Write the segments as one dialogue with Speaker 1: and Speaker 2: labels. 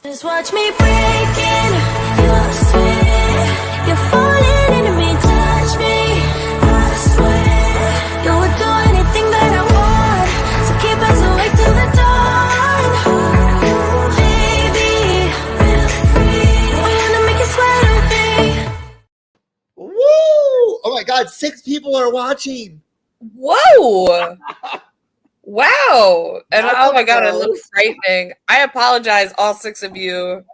Speaker 1: Just watch me breaking your sweat. You're falling into me, touch me. I swear you would do anything that I want. So keep us awake till the dawn. Baby, feel free. I wanna make you sweat on me.
Speaker 2: Woo! Oh my God, 6 people are watching.
Speaker 3: Whoa! Wow. And
Speaker 2: That's
Speaker 3: oh my God, it
Speaker 2: close.
Speaker 3: looks frightening. I apologize, all 6 of you.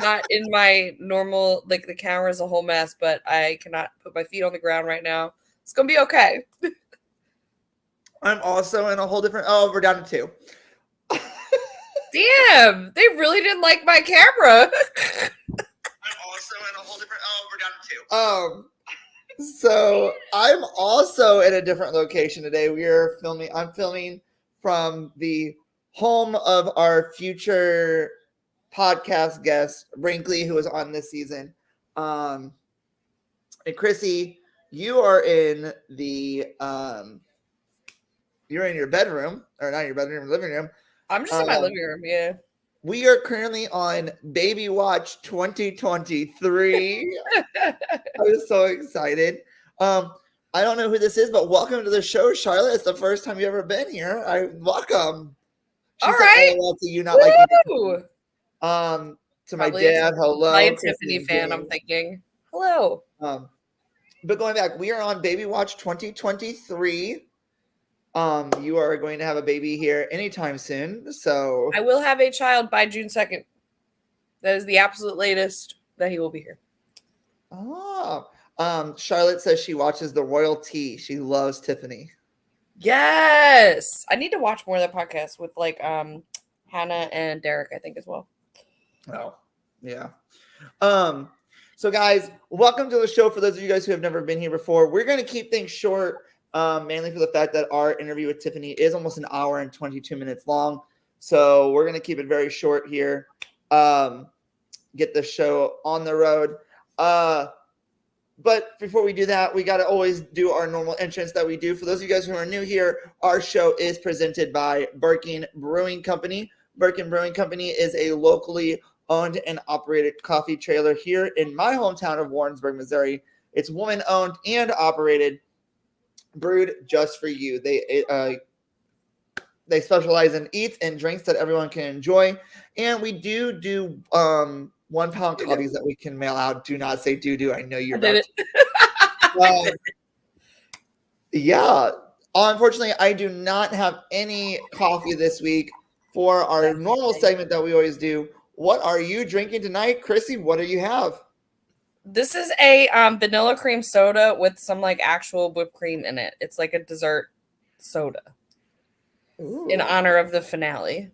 Speaker 3: Not in my normal, like the camera's a whole mess, but I cannot put my feet on the ground right now. It's going to be okay.
Speaker 2: I'm also in a whole different. Oh, we're down to 2.
Speaker 3: Damn, they really didn't like my camera.
Speaker 2: I'm also in a whole different. Oh, we're down to 2. So I'm also in a different location today. We are filming. I'm filming from the home of our future podcast guest, Brinkley, who was on this season. And Chrissy, you are in the you're in your bedroom, or not your bedroom, living room.
Speaker 3: I'm just in my living room, yeah.
Speaker 2: We are currently on Baby Watch 2023. I'm so excited. I don't know who this is, but welcome to the show, Charlotte. It's the first time you've ever been here. Welcome. She
Speaker 3: All
Speaker 2: said
Speaker 3: right.
Speaker 2: LOL to you, not like
Speaker 3: Woo!
Speaker 2: to my
Speaker 3: Probably
Speaker 2: dad. Hello.
Speaker 3: Probably a
Speaker 2: Chrissy
Speaker 3: Tiffany
Speaker 2: and
Speaker 3: fan,
Speaker 2: James.
Speaker 3: I'm thinking. Hello.
Speaker 2: But going back, we are on Baby Watch 2023. You are going to have a baby here anytime soon. So
Speaker 3: I will have a child by June 2nd. That is the absolute latest that he will be here.
Speaker 2: Charlotte says she watches the Royal Tea. She loves Tiffany.
Speaker 3: Yes. I need to watch more of that podcast with like Hannah and Derek, I think, as well.
Speaker 2: Oh, yeah. So guys, welcome to the show. For those of you guys who have never been here before, we're going to keep things short, mainly for the fact that our interview with Tiffany is almost an hour and 22 minutes long. So we're going to keep it very short here. Get the show on the road. But before we do that, we got to always do our normal entrance that we do. For those of you guys who are new here, our show is presented by Birkin Brewing Company. Birkin Brewing Company is a locally owned and operated coffee trailer here in my hometown of Warrensburg, Missouri. It's woman-owned and operated, brewed just for you. They specialize in eats and drinks that everyone can enjoy, and we do 1 pound coffees that we can mail out. Do not say do. I know you're about to. Yeah. Unfortunately, I do not have any coffee this week for our normal segment that we always do. What are you drinking tonight, Chrissy? What do you have?
Speaker 3: This is a vanilla cream soda with some like actual whipped cream in it. It's like a dessert soda.
Speaker 2: Ooh.
Speaker 3: In honor of the finale.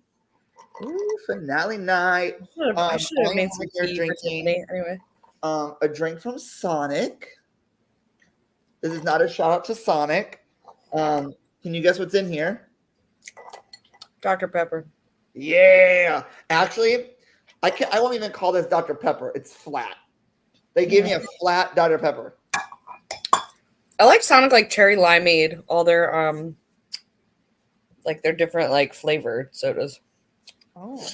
Speaker 2: Ooh, finale night.
Speaker 3: I should have made some tea for Tiffany. Anyway.
Speaker 2: A drink from Sonic. This is not a shout out to Sonic. Can you guess what's in here?
Speaker 3: Dr. Pepper.
Speaker 2: Yeah. Actually, I won't even call this Dr. Pepper. It's flat. They gave me a flat Dr. Pepper.
Speaker 3: I like Sonic like cherry limeade. All their like their different like flavored sodas.
Speaker 2: Oh.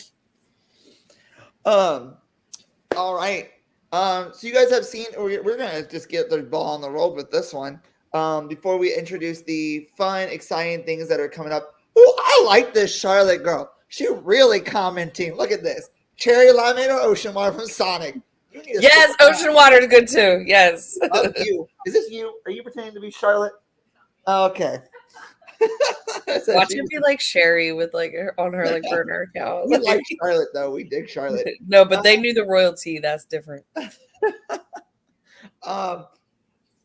Speaker 2: All right. So you guys have seen, we're gonna just get the ball on the road with this one. Before we introduce the fun, exciting things that are coming up. Oh, I like this Charlotte girl. She really commenting. Look at this. Cherry limeade or ocean water from Sonic.
Speaker 3: Yes, ocean water is good too. Yes.
Speaker 2: You. Is this you? Are you pretending to be Charlotte? Okay.
Speaker 3: Watch it be like Sherry with like on her like burner account.
Speaker 2: We like Charlotte though. We dig Charlotte.
Speaker 3: No, but they knew the royalty. That's different.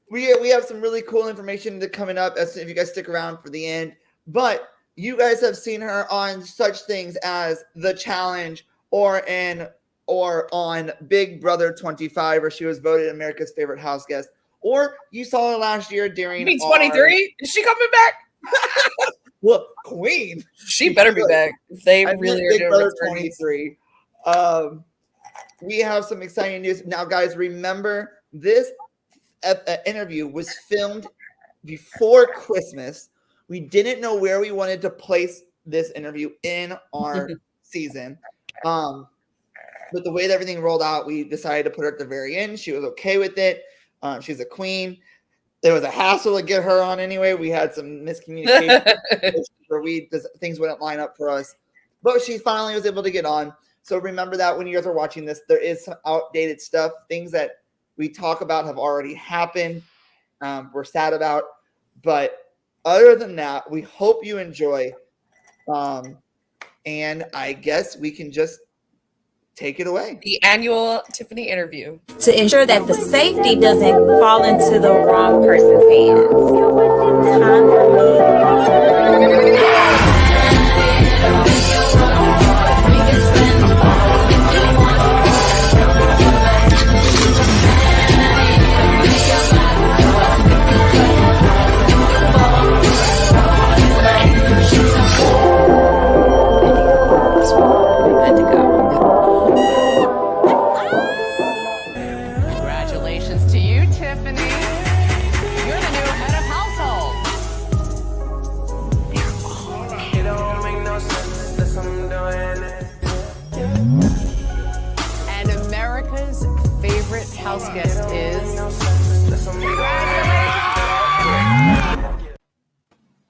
Speaker 2: We have some really cool information coming up if you guys stick around for the end. But you guys have seen her on such things as The Challenge or on Big Brother 25, where she was voted America's favorite house guest. Or you saw her last year during.
Speaker 3: You mean 23? Is she coming back?
Speaker 2: Well, Queen.
Speaker 3: She better be back. If they really are
Speaker 2: Big
Speaker 3: doing
Speaker 2: Brother
Speaker 3: returns.
Speaker 2: 23. We have some exciting news. Now, guys, remember this interview was filmed before Christmas. We didn't know where we wanted to place this interview in our season. But the way that everything rolled out, we decided to put her at the very end. She was okay with it. She's a queen. There was a hassle to get her on anyway. We had some miscommunication where things wouldn't line up for us. But she finally was able to get on. So remember that when you guys are watching this, there is some outdated stuff. Things that we talk about have already happened. We're sad about. But other than that, we hope you enjoy. And I guess we can just take it away.
Speaker 3: The annual Tiffany interview.
Speaker 4: To ensure that the safety doesn't fall into the wrong person's hands. Time for me. Good to go.
Speaker 5: Congratulations to you, Tiffany. You're the new head of household.
Speaker 6: It don't make no sense unless I'm doing it.
Speaker 5: And America's favorite house guest is.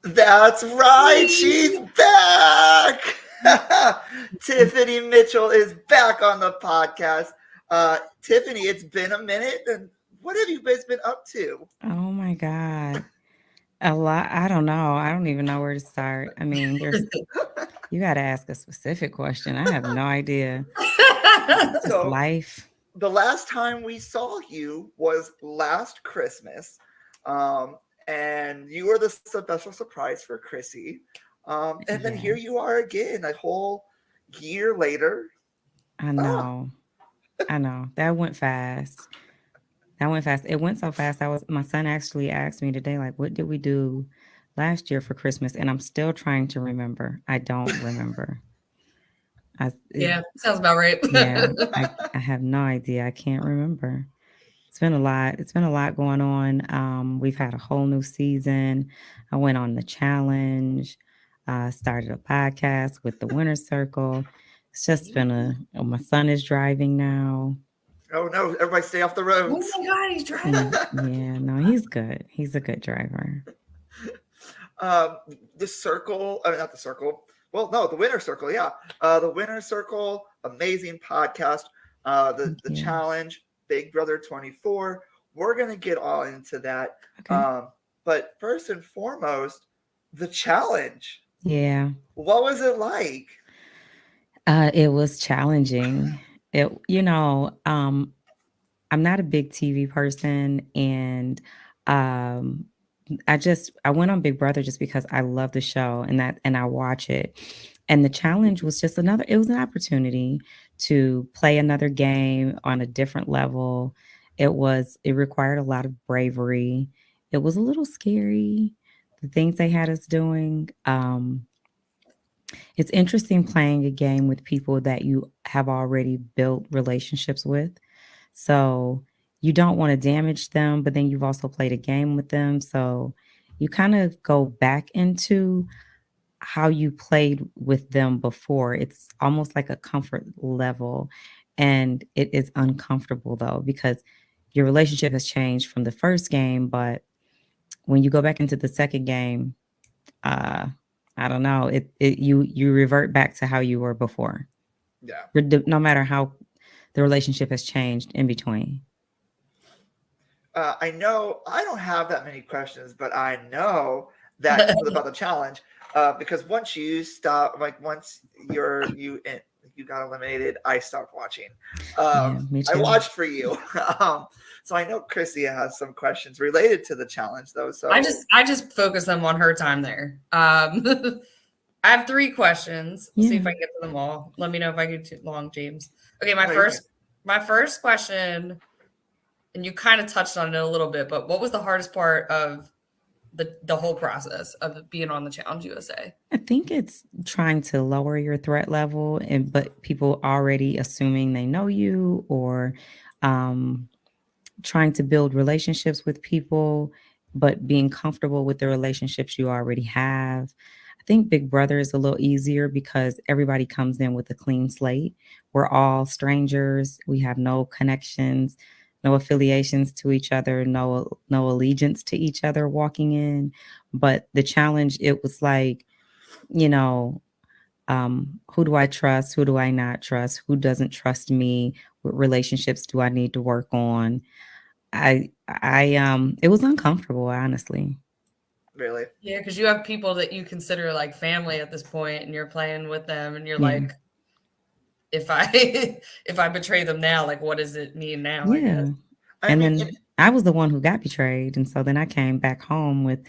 Speaker 2: That's right. She's back. Tiffany Mitchell is back on the podcast. Tiffany, it's been a minute. And what have you guys been up to?
Speaker 7: Oh my God. A lot. I don't know. I don't even know where to start. I mean, you got to ask a specific question. I have no idea.
Speaker 2: So,
Speaker 7: Life.
Speaker 2: the last time we saw you was last Christmas. And you were the special surprise for Chrissy. And then here you are again, a whole year later.
Speaker 7: I know. I know. That went fast. It went so fast. My son actually asked me today, like, what did we do last year for Christmas? And I'm still trying to remember. I don't remember.
Speaker 3: Yeah, sounds about right.
Speaker 7: Yeah, I have no idea. I can't remember. It's been a lot. It's been a lot going on. We've had a whole new season. I went on the challenge, started a podcast with the Winter Circle. It's just been my son is driving now.
Speaker 2: Oh no, everybody stay off the
Speaker 3: Oh
Speaker 2: roads.
Speaker 3: my God, he's driving.
Speaker 7: Yeah, no, he's good. He's a good driver.
Speaker 2: The circle, I mean, not the circle. Well, no, the Winter Circle. Yeah. The Winter Circle, amazing podcast. The challenge, Big Brother 24. We're going to get all into that.
Speaker 7: Okay.
Speaker 2: But first and foremost, the challenge.
Speaker 7: Yeah.
Speaker 2: What was it like?
Speaker 7: It was challenging. I'm not a big TV person, and I went on Big Brother just because I love the show and I watch it. And the challenge was just it was an opportunity to play another game on a different level. It required a lot of bravery. It was a little scary, the things they had us doing. It's interesting playing a game with people that you have already built relationships with. So you don't want to damage them, but then you've also played a game with them. So you kind of go back into how you played with them before. It's almost like a comfort level. And it is uncomfortable though, because your relationship has changed from the first game. But when you go back into the second game, I don't know. You revert back to how you were before.
Speaker 2: Yeah.
Speaker 7: No matter how the relationship has changed in between.
Speaker 2: I know I don't have that many questions, but I know that about the challenge because once you stop, like once you got eliminated, I stopped watching.
Speaker 7: Me too.
Speaker 2: I watched for you, so I know Chrissy has some questions related to the challenge, though. So
Speaker 3: I just focus them on her time there. I have 3 questions. See if I can get to them all. Let me know if I get too long, James. Okay, my first question, and you kind of touched on it a little bit, but what was the hardest part of the whole process of being on the Challenge USA?
Speaker 7: I think it's trying to lower your threat level, but people already assuming they know you, or trying to build relationships with people, but being comfortable with the relationships you already have. I think Big Brother is a little easier because everybody comes in with a clean slate. We're all strangers. We have no connections, no affiliations to each other, no allegiance to each other walking in. But the challenge, it was like, you know, who do I trust? Who do I not trust? Who doesn't trust me? What relationships do I need to work on? It was uncomfortable, honestly.
Speaker 2: Really?
Speaker 3: Yeah, because you have people that you consider like family at this point, and you're playing with them, and you're
Speaker 7: Yeah.
Speaker 3: like, if I if I betray them now, like what does it mean now? I
Speaker 7: Yeah.
Speaker 3: guess.
Speaker 2: I
Speaker 7: And
Speaker 2: mean,
Speaker 7: then I was the one who got betrayed. And so then I came back home with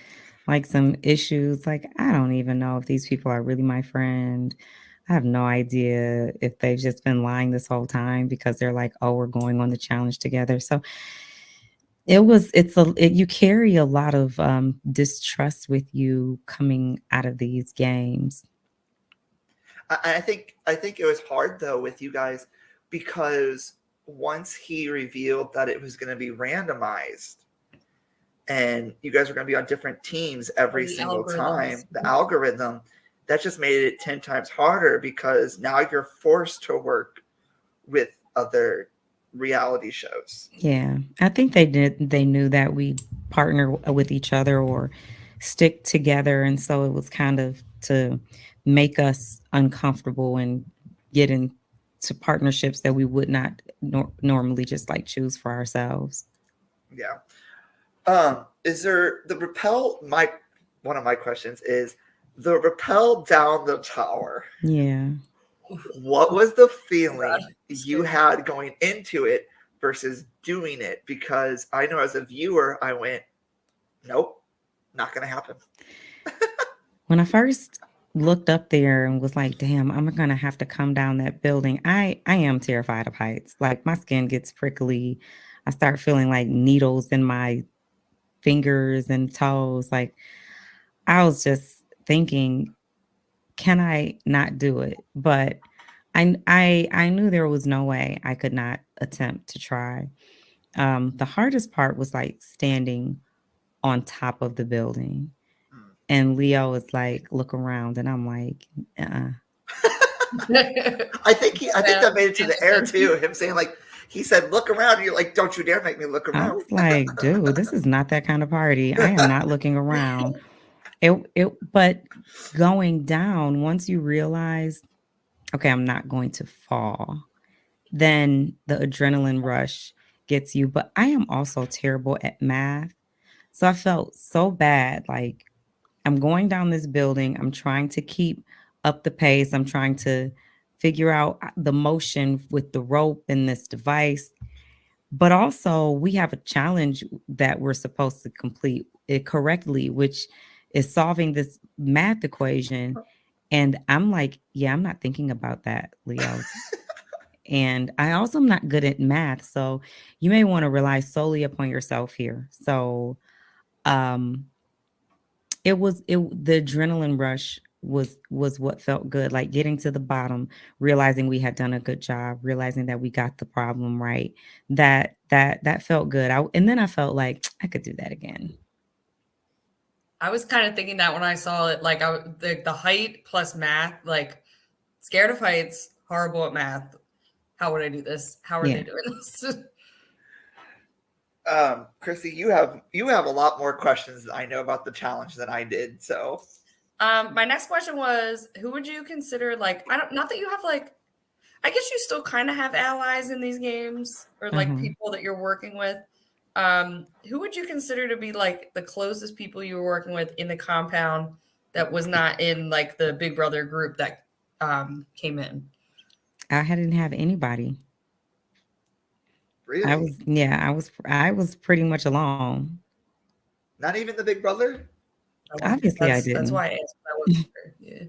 Speaker 7: like some issues. Like, I don't even know if these people are really my friend. I have no idea if they've just been lying this whole time because they're like, oh, we're going on the challenge together. So you carry a lot of distrust with you coming out of these games.
Speaker 2: I think it was hard though with you guys because once he revealed that it was going to be randomized and you guys were going to be on different teams every
Speaker 3: The
Speaker 2: single time,
Speaker 3: algorithms.
Speaker 2: the algorithm, that just made it 10 times harder because now you're forced to work with other reality shows.
Speaker 7: Yeah, I think they knew that we partner with each other or stick together. And so it was kind of to make us uncomfortable and get into partnerships that we would not normally just like choose for ourselves.
Speaker 2: Yeah. Is there the rappel? One of my questions is the rappel down the tower.
Speaker 7: Yeah.
Speaker 2: What was the feeling you
Speaker 3: Scary.
Speaker 2: had going into it versus doing it? Because I know as a viewer, I went, nope, not going to happen.
Speaker 7: When I first looked up there and was like, damn, I'm going to have to come down that building. I am terrified of heights. Like my skin gets prickly. I start feeling like needles in my fingers and toes. Like I was just thinking, can I not do it? But I knew there was no way I could not attempt to try. The hardest part was like standing on top of the building. And Leo is like, look around, and I'm like,
Speaker 2: I think that made it to the air too. Him saying like, he said, look around. And you're like, don't you dare make me look
Speaker 7: I
Speaker 2: around.
Speaker 7: was like, dude, this is not that kind of party. I am not looking around. But going down, once you realize, okay, I'm not going to fall, then the adrenaline rush gets you. But I am also terrible at math. So I felt so bad. Like I'm going down this building. I'm trying to keep up the pace. I'm trying to figure out the motion with the rope and this device. But also, we have a challenge that we're supposed to complete it correctly, which is solving this math equation. And I'm like, yeah, I'm not thinking about that, Leo. And I also am not good at math. So you may want to rely solely upon yourself here. So um the adrenaline rush was what felt good, like getting to the bottom, realizing we had done a good job, realizing that we got the problem right. That felt good. And then I felt like I could do that again.
Speaker 3: I was kind of thinking that when I saw it, like the height plus math, like scared of heights, horrible at math. How would I do this? How are they doing this?
Speaker 2: Chrissy, you have a lot more questions I know about the challenge than I did. So,
Speaker 3: my next question was, who would you consider like not that you have like, I guess you still kind of have allies in these games or like people that you're working with. Who would you consider to be like the closest people you were working with in the compound that was not in like the Big Brother group that came in?
Speaker 7: I didn't have anybody.
Speaker 2: really?
Speaker 7: I was pretty much alone.
Speaker 2: Not even the Big Brother?
Speaker 7: Obviously, I didn't.
Speaker 3: That's why I asked. That wasn't sure. Yeah.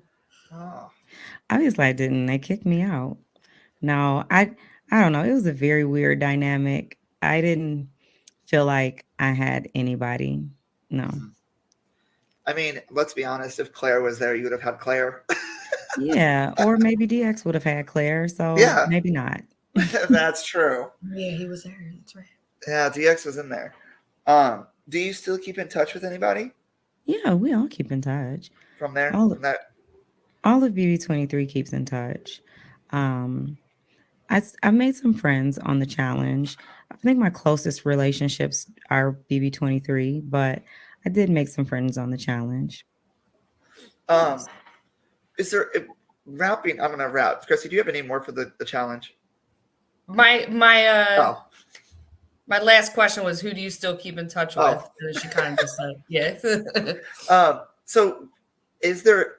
Speaker 2: Oh.
Speaker 7: Obviously, I didn't. They kicked me out. No, I don't know. It was a very weird dynamic. I didn't feel like I had anybody. No.
Speaker 2: I mean, let's be honest. If Claire was there, you would have had Claire.
Speaker 7: Yeah, or maybe DX would have had Claire. So
Speaker 2: Yeah.
Speaker 7: maybe not.
Speaker 2: That's true.
Speaker 3: Yeah, he was there. That's right.
Speaker 2: Yeah, DX was in there. Do you still keep in touch with anybody?
Speaker 7: Yeah, we all keep in touch.
Speaker 2: from there?
Speaker 7: All,
Speaker 2: From that?
Speaker 7: all of BB23 keeps in touch. I made some friends on the challenge. I think my closest relationships are BB23, but I did make some friends on the challenge.
Speaker 2: Is there rapping? I'm gonna rap. Chrissy, do you have any more for the challenge?
Speaker 3: My
Speaker 2: Oh,
Speaker 3: my last question was, who do you still keep in touch
Speaker 2: Oh.
Speaker 3: with? And she kind of just said, yeah.
Speaker 2: So is there?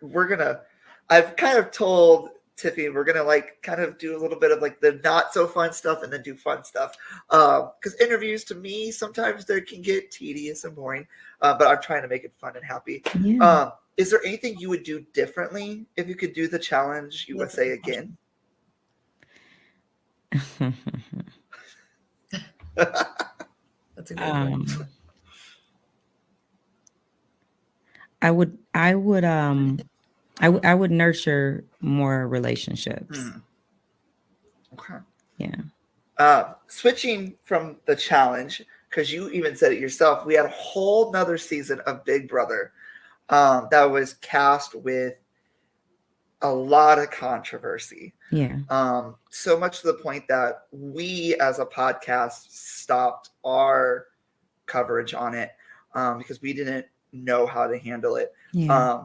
Speaker 2: I've kind of told Tiffany we're gonna like kind of do a little bit of like the not so fun stuff and then do fun stuff. Because interviews to me sometimes they can get tedious and boring. But I'm trying to make it fun and happy.
Speaker 7: Yeah.
Speaker 2: Is there anything you would do differently if you could do the challenge USA again?
Speaker 3: That's a good one.
Speaker 7: I would nurture more relationships.
Speaker 2: Okay.
Speaker 7: Yeah.
Speaker 2: Switching from the challenge, because you even said it yourself, we had a whole nother season of Big Brother that was cast with a lot of controversy.
Speaker 7: Yeah.
Speaker 2: So much to the point that we as a podcast stopped our coverage on it because we didn't know how to handle it.
Speaker 7: Yeah.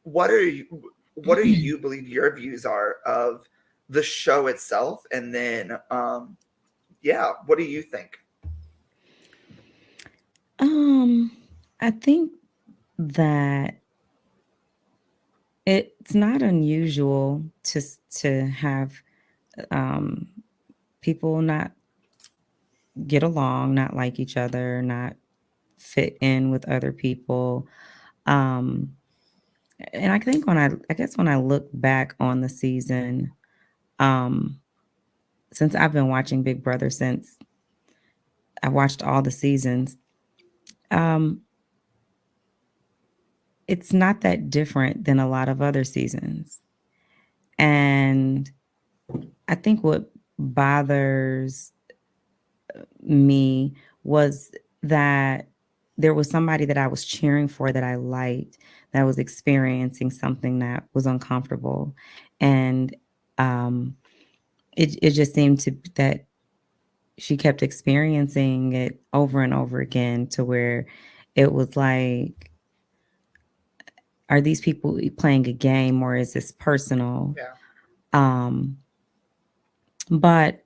Speaker 2: What do you believe your views are of the show itself? And then what do you think?
Speaker 7: I think that it's not unusual to have people not get along, not like each other, not fit in with other people. And I think when I look back on the season, since I've been watching Big Brother since I watched all the seasons, it's not that different than a lot of other seasons. And I think what bothers me was that there was somebody that I was cheering for that I liked that was experiencing something that was uncomfortable. And it just seemed that she kept experiencing it over and over again to where it was like, are these people playing a game or is this personal?
Speaker 2: Yeah.
Speaker 7: But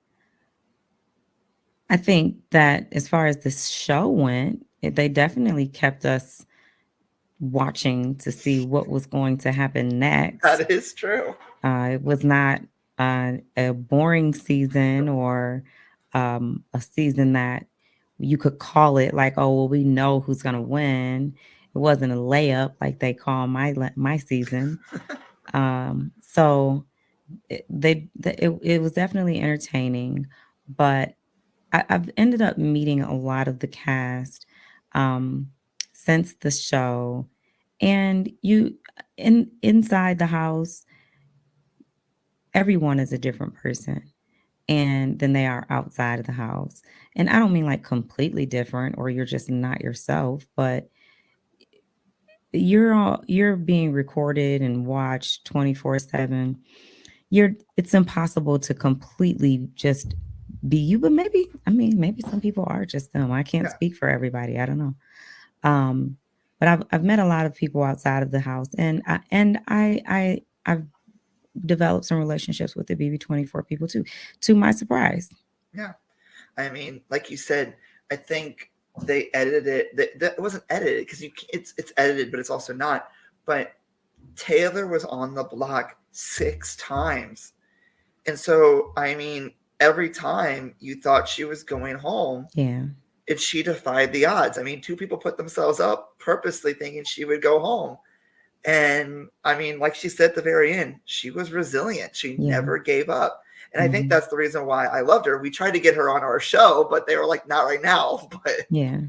Speaker 7: I think that as far as this show went, they definitely kept us watching to see what was going to happen next.
Speaker 2: That is true.
Speaker 7: It was not a boring season or a season that you could call it like, oh, well, we know who's going to win. It wasn't a layup like they call my season. So it was definitely entertaining, but I've ended up meeting a lot of the cast since the show, and inside the house, everyone is a different person and than they are outside of the house. And I don't mean like completely different or you're just not yourself, but you're being recorded and watched 24/7. It's impossible to completely just be you, but maybe some people are just them. I can't speak for everybody. I don't know. But I've met a lot of people outside of the house, and I've developed some relationships with the BB24 people too, to my surprise.
Speaker 2: Yeah. I mean, like you said, I think they edited it. That wasn't edited because it's edited, but it's also not. But Taylor was on the block 6 times. And so, I mean, every time you thought she was going home,
Speaker 7: Yeah.
Speaker 2: and she defied the odds. I mean, 2 people put themselves up purposely thinking she would go home. And I mean, like she said at the very end, she was resilient. She never gave up. And I think that's the reason why I loved her. We tried to get her on our show, but they were like, not right now. But
Speaker 7: yeah.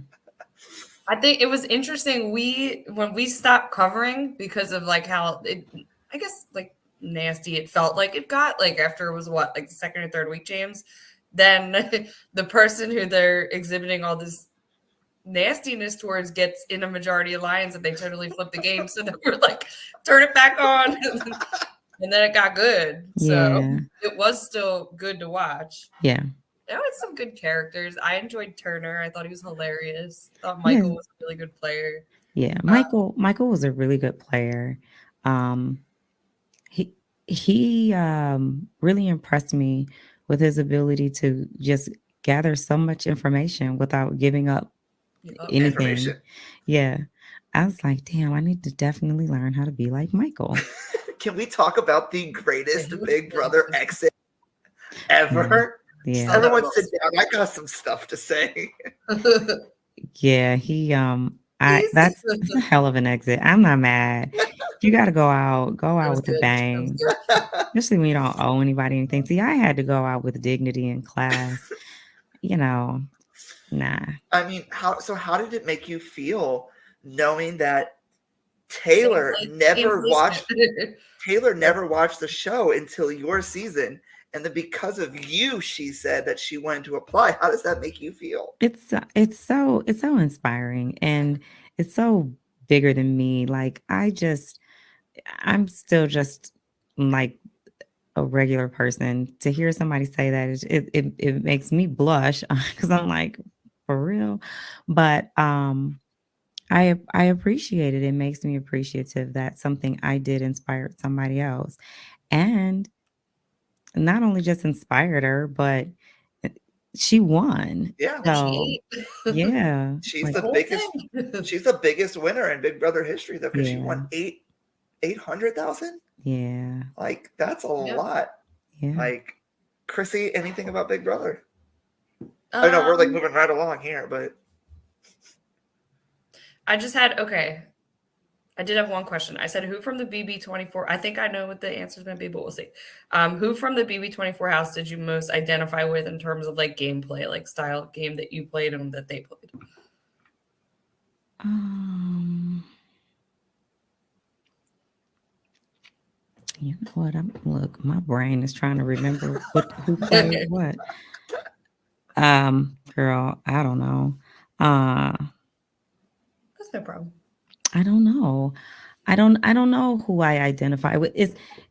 Speaker 3: I think it was interesting. When we stopped covering because of like how I guess like nasty it felt like it got like after it was like the second or third week, James, then the person who they're exhibiting all this nastiness towards gets in a majority alliance and they totally flip the game. So they were like, turn it back on. And then it got good. So
Speaker 7: Yeah.
Speaker 3: it was still good to watch.
Speaker 7: Yeah.
Speaker 3: There was some good characters. I enjoyed Turner. I thought he was hilarious. I thought
Speaker 7: Yeah.
Speaker 3: Michael was a really good player.
Speaker 7: Yeah. Michael was a really good player. He really impressed me with his ability to just gather so much information without giving up anything.
Speaker 2: Information.
Speaker 7: Yeah. I was like, damn, I need to definitely learn how to be like Michael.
Speaker 2: Can we talk about the greatest Big Brother exit ever?
Speaker 7: Yeah.
Speaker 2: Everyone sit down. I got some stuff to say.
Speaker 7: Yeah, that's a hell of an exit. I'm not mad. You got to go out with a bang, especially when you don't owe anybody anything. See, I had to go out with dignity in class. Nah.
Speaker 2: I mean, how did it make you feel knowing that Taylor never watched the show until your season, and then because of you, she said that she wanted to apply? How does that make you feel?
Speaker 7: It's so inspiring, and it's so bigger than me. Like I'm still just like a regular person. To hear somebody say that, it makes me blush because I'm like, for real. But I appreciate it. It makes me appreciative that something I did inspired somebody else, and not only just inspired her, but she won.
Speaker 2: Yeah.
Speaker 7: So yeah,
Speaker 2: she's the biggest winner in Big Brother history, though, because she won 800,000.
Speaker 7: Yeah.
Speaker 2: Like, that's a lot.
Speaker 7: Yeah.
Speaker 2: Like, Chrissy, anything about Big Brother? I know we're like moving right along here, but
Speaker 3: I did have one question. I said, who from the BB24? I think I know what the answer is going to be, but we'll see. Who from the BB24 house did you most identify with in terms of like gameplay, like style of game that you played and that they played?
Speaker 7: You know what? Look, my brain is trying to remember who played what. Girl, I don't know.
Speaker 3: That's no problem.
Speaker 7: I don't know. I don't know who I identify with.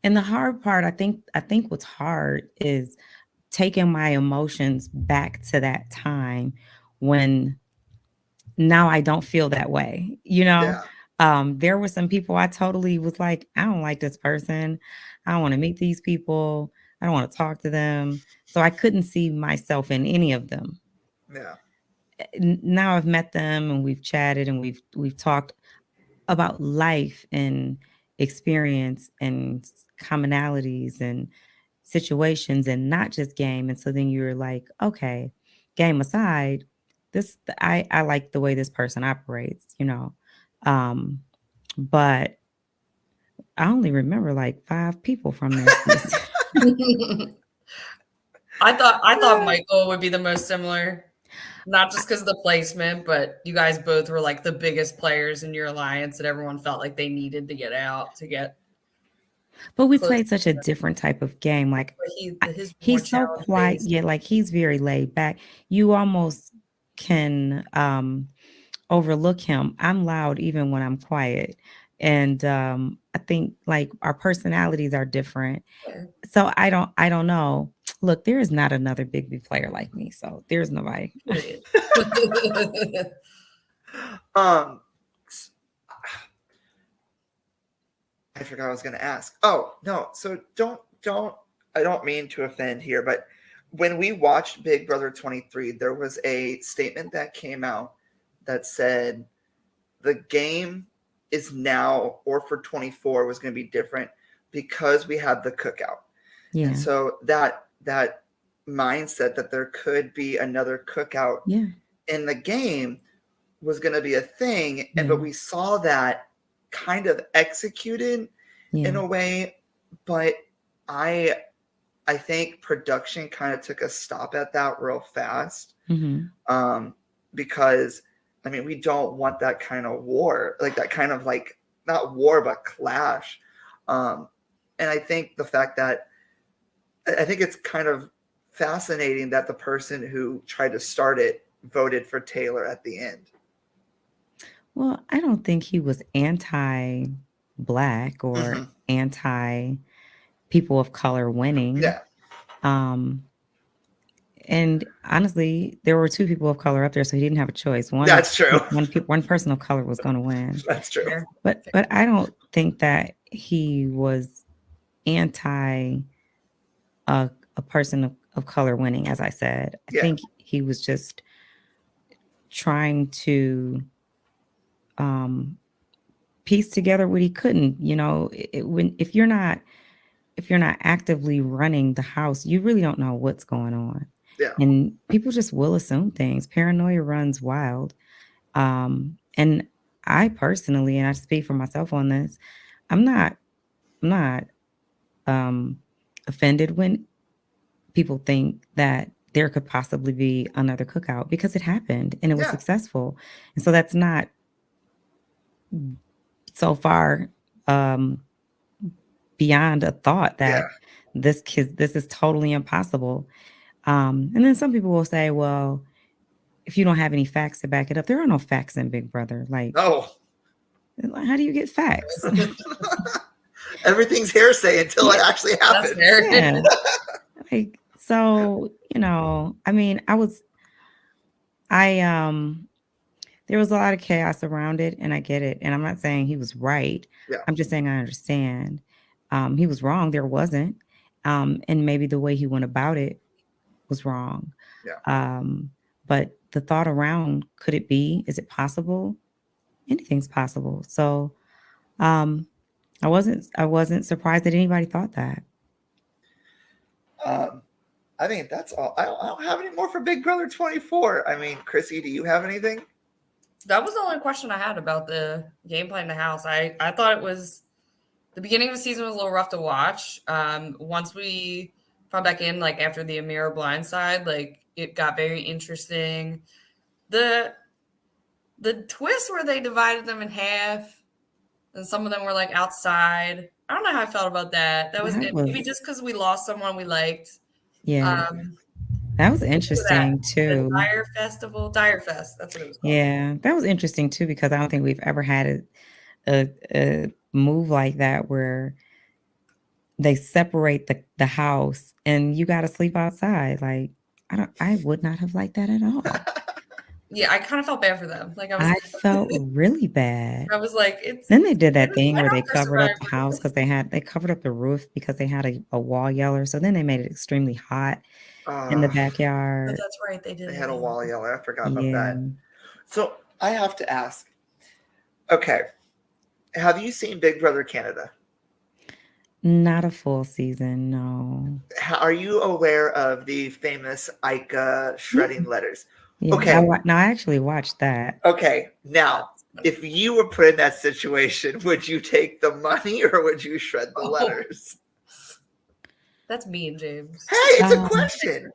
Speaker 7: And the hard part, I think what's hard is taking my emotions back to that time when now I don't feel that way.
Speaker 2: yeah.
Speaker 7: There were some people I totally was like, I don't like this person. I don't want to meet these people. I don't want to talk to them. So I couldn't see myself in any of them.
Speaker 2: Yeah.
Speaker 7: Now I've met them and we've chatted and we've talked about life and experience and commonalities and situations and not just game. And so then you're like, okay, game aside, I like the way this person operates, but I only remember like 5 people from this.
Speaker 3: I thought Michael would be the most similar, not just because of the placement, but you guys both were like the biggest players in your alliance that everyone felt like they needed to get out to get.
Speaker 7: But we played such a different type of game. Like he's so quiet, like he's very laid back. You almost can overlook him. I'm loud even when I'm quiet. And I think like our personalities are different. So I don't know. Look, there is not another Big B player like me. So there's nobody.
Speaker 2: I forgot what I was going to ask. Oh, no. So I don't mean to offend here, but when we watched Big Brother 23, there was a statement that came out that said the game is now, or for 24 was going to be different because we had the cookout.
Speaker 7: Yeah.
Speaker 2: And so that mindset that there could be another cookout in the game was going to be a thing. And but we saw that kind of executed in a way, but I think production kind of took a stop at that real fast. Because I mean, we don't want that kind of war, like that kind of like not war but clash. And I think the fact that I think it's kind of fascinating that the person who tried to start it voted for Taylor at the end.
Speaker 7: Well, I don't think he was anti-black or
Speaker 2: Mhm.
Speaker 7: anti people of color winning.
Speaker 2: Yeah.
Speaker 7: Um, and honestly, there were two people of color up there, so he didn't have a choice.
Speaker 2: That's true.
Speaker 7: One person of color was going to win.
Speaker 2: That's true.
Speaker 3: Fair.
Speaker 7: But I don't think that he was anti a person of color winning. As I said, I
Speaker 2: Yeah.
Speaker 7: think he was just trying to piece together what he couldn't. You know, if you're not actively running the house, you really don't know what's going on.
Speaker 2: Yeah.
Speaker 7: And people just will assume things. Paranoia runs wild. And I personally, and I speak for myself on this, I'm not offended when people think that there could possibly be another cookout, because it happened and it was
Speaker 2: Yeah.
Speaker 7: successful. And so that's not so far beyond a thought that this is totally impossible. And then some people will say, well, if you don't have any facts to back it up, there are no facts in Big Brother. Like,
Speaker 2: No.
Speaker 7: how do you get facts?
Speaker 2: Everything's hearsay until it actually
Speaker 3: That's
Speaker 2: happens.
Speaker 3: fair.
Speaker 7: Yeah. Like, so, you know, I mean, there was a lot of chaos around it, and I get it. And I'm not saying he was right.
Speaker 2: Yeah.
Speaker 7: I'm just saying I understand. He was wrong. There wasn't. And maybe the way he went about it was wrong.
Speaker 2: Yeah.
Speaker 7: But the thought around, could it be? Is it possible? Anything's possible. So I wasn't surprised that anybody thought that.
Speaker 2: I mean, that's all. I don't have any more for Big Brother 24. I mean, Chrissy, do you have anything?
Speaker 3: That was the only question I had about the gameplay in the house. I thought it was the beginning of the season was a little rough to watch. Once we found back in, like after the Amira blindside, like it got very interesting. The twist where they divided them in half and some of them were like outside. I don't know how I felt about that. That was maybe just because we lost someone we liked.
Speaker 7: Yeah. That was interesting too.
Speaker 3: Dire Fest. That's what it was called.
Speaker 7: Yeah, that was interesting too, because I don't think we've ever had a move like that where they separate the house and you got to sleep outside. Like, I would not have liked that at all.
Speaker 3: Yeah, I kind of felt bad for them. Like I
Speaker 7: felt really bad.
Speaker 3: I was like,
Speaker 7: Then they did that thing where they covered up the house because they covered up the roof because they had a wall yeller. So then they made it extremely hot in the backyard.
Speaker 3: Oh, that's right, they did.
Speaker 2: They had a wall yeller. I forgot about that. So I have to ask. Okay, have you seen Big Brother Canada?
Speaker 7: Not a full season, no.
Speaker 2: Are you aware of the famous Ica shredding letters?
Speaker 7: Yeah,
Speaker 2: okay.
Speaker 7: I actually watched that.
Speaker 2: Okay, now, if you were put in that situation, would you take the money or would you shred the letters?
Speaker 3: That's mean, James.
Speaker 2: Hey, it's a question.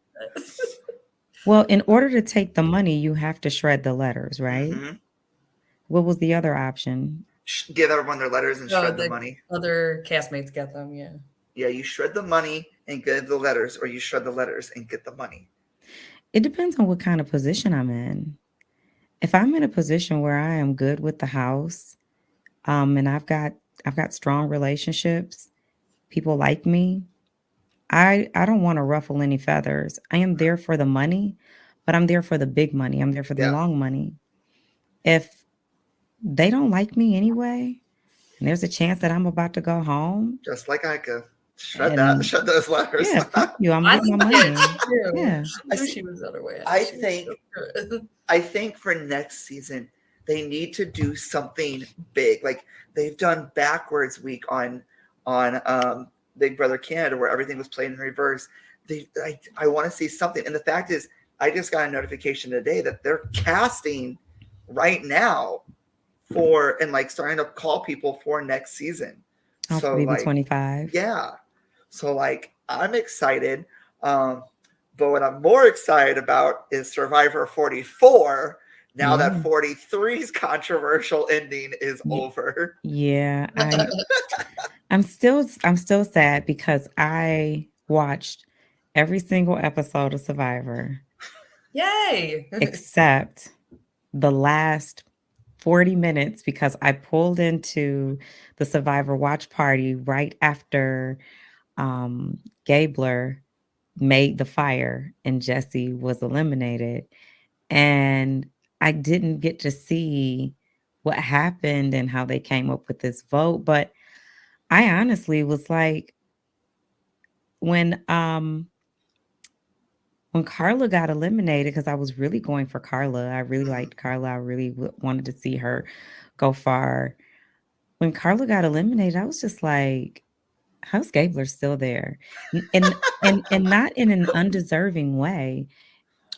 Speaker 7: Well, in order to take the money, you have to shred the letters, right?
Speaker 2: Mm-hmm.
Speaker 7: What was the other option?
Speaker 2: Give everyone their letters and shred the money.
Speaker 3: Other castmates get them, yeah.
Speaker 2: Yeah, you shred the money and get the letters, or you shred the letters and get the money.
Speaker 7: It depends on what kind of position I'm in. If I'm in a position where I am good with the house, and I've got strong relationships, people like me, I don't want to ruffle any feathers. I am there for the money, but I'm there for the big money. I'm there for the long money. If they don't like me anyway, and there's a chance that I'm about to go home,
Speaker 2: just like I could shred those letters.
Speaker 7: Yeah, fuck you. I'm getting my money.
Speaker 3: Yeah, I knew she was the other way.
Speaker 2: I think for next season they need to do something big. Like they've done backwards week on Big Brother Canada, where everything was played in reverse. I want to see something. And the fact is, I just got a notification today that they're casting right now and like starting to call people for next season.
Speaker 7: So like 25.
Speaker 2: Yeah. So like I'm excited. But what I'm more excited about is Survivor 44. Now that 43's controversial ending is over.
Speaker 7: Yeah. I'm still sad because I watched every single episode of Survivor.
Speaker 3: Yay!
Speaker 7: Except the last 40 minutes because I pulled into the Survivor watch party right after Gabler made the fire and Jesse was eliminated. And I didn't get to see what happened and how they came up with this vote. But I honestly was like, when Carla got eliminated, because I was really going for Carla. I really liked Carla. I really wanted to see her go far. When Carla got eliminated, I was just like, how's Gabler still there? And not in an undeserving way.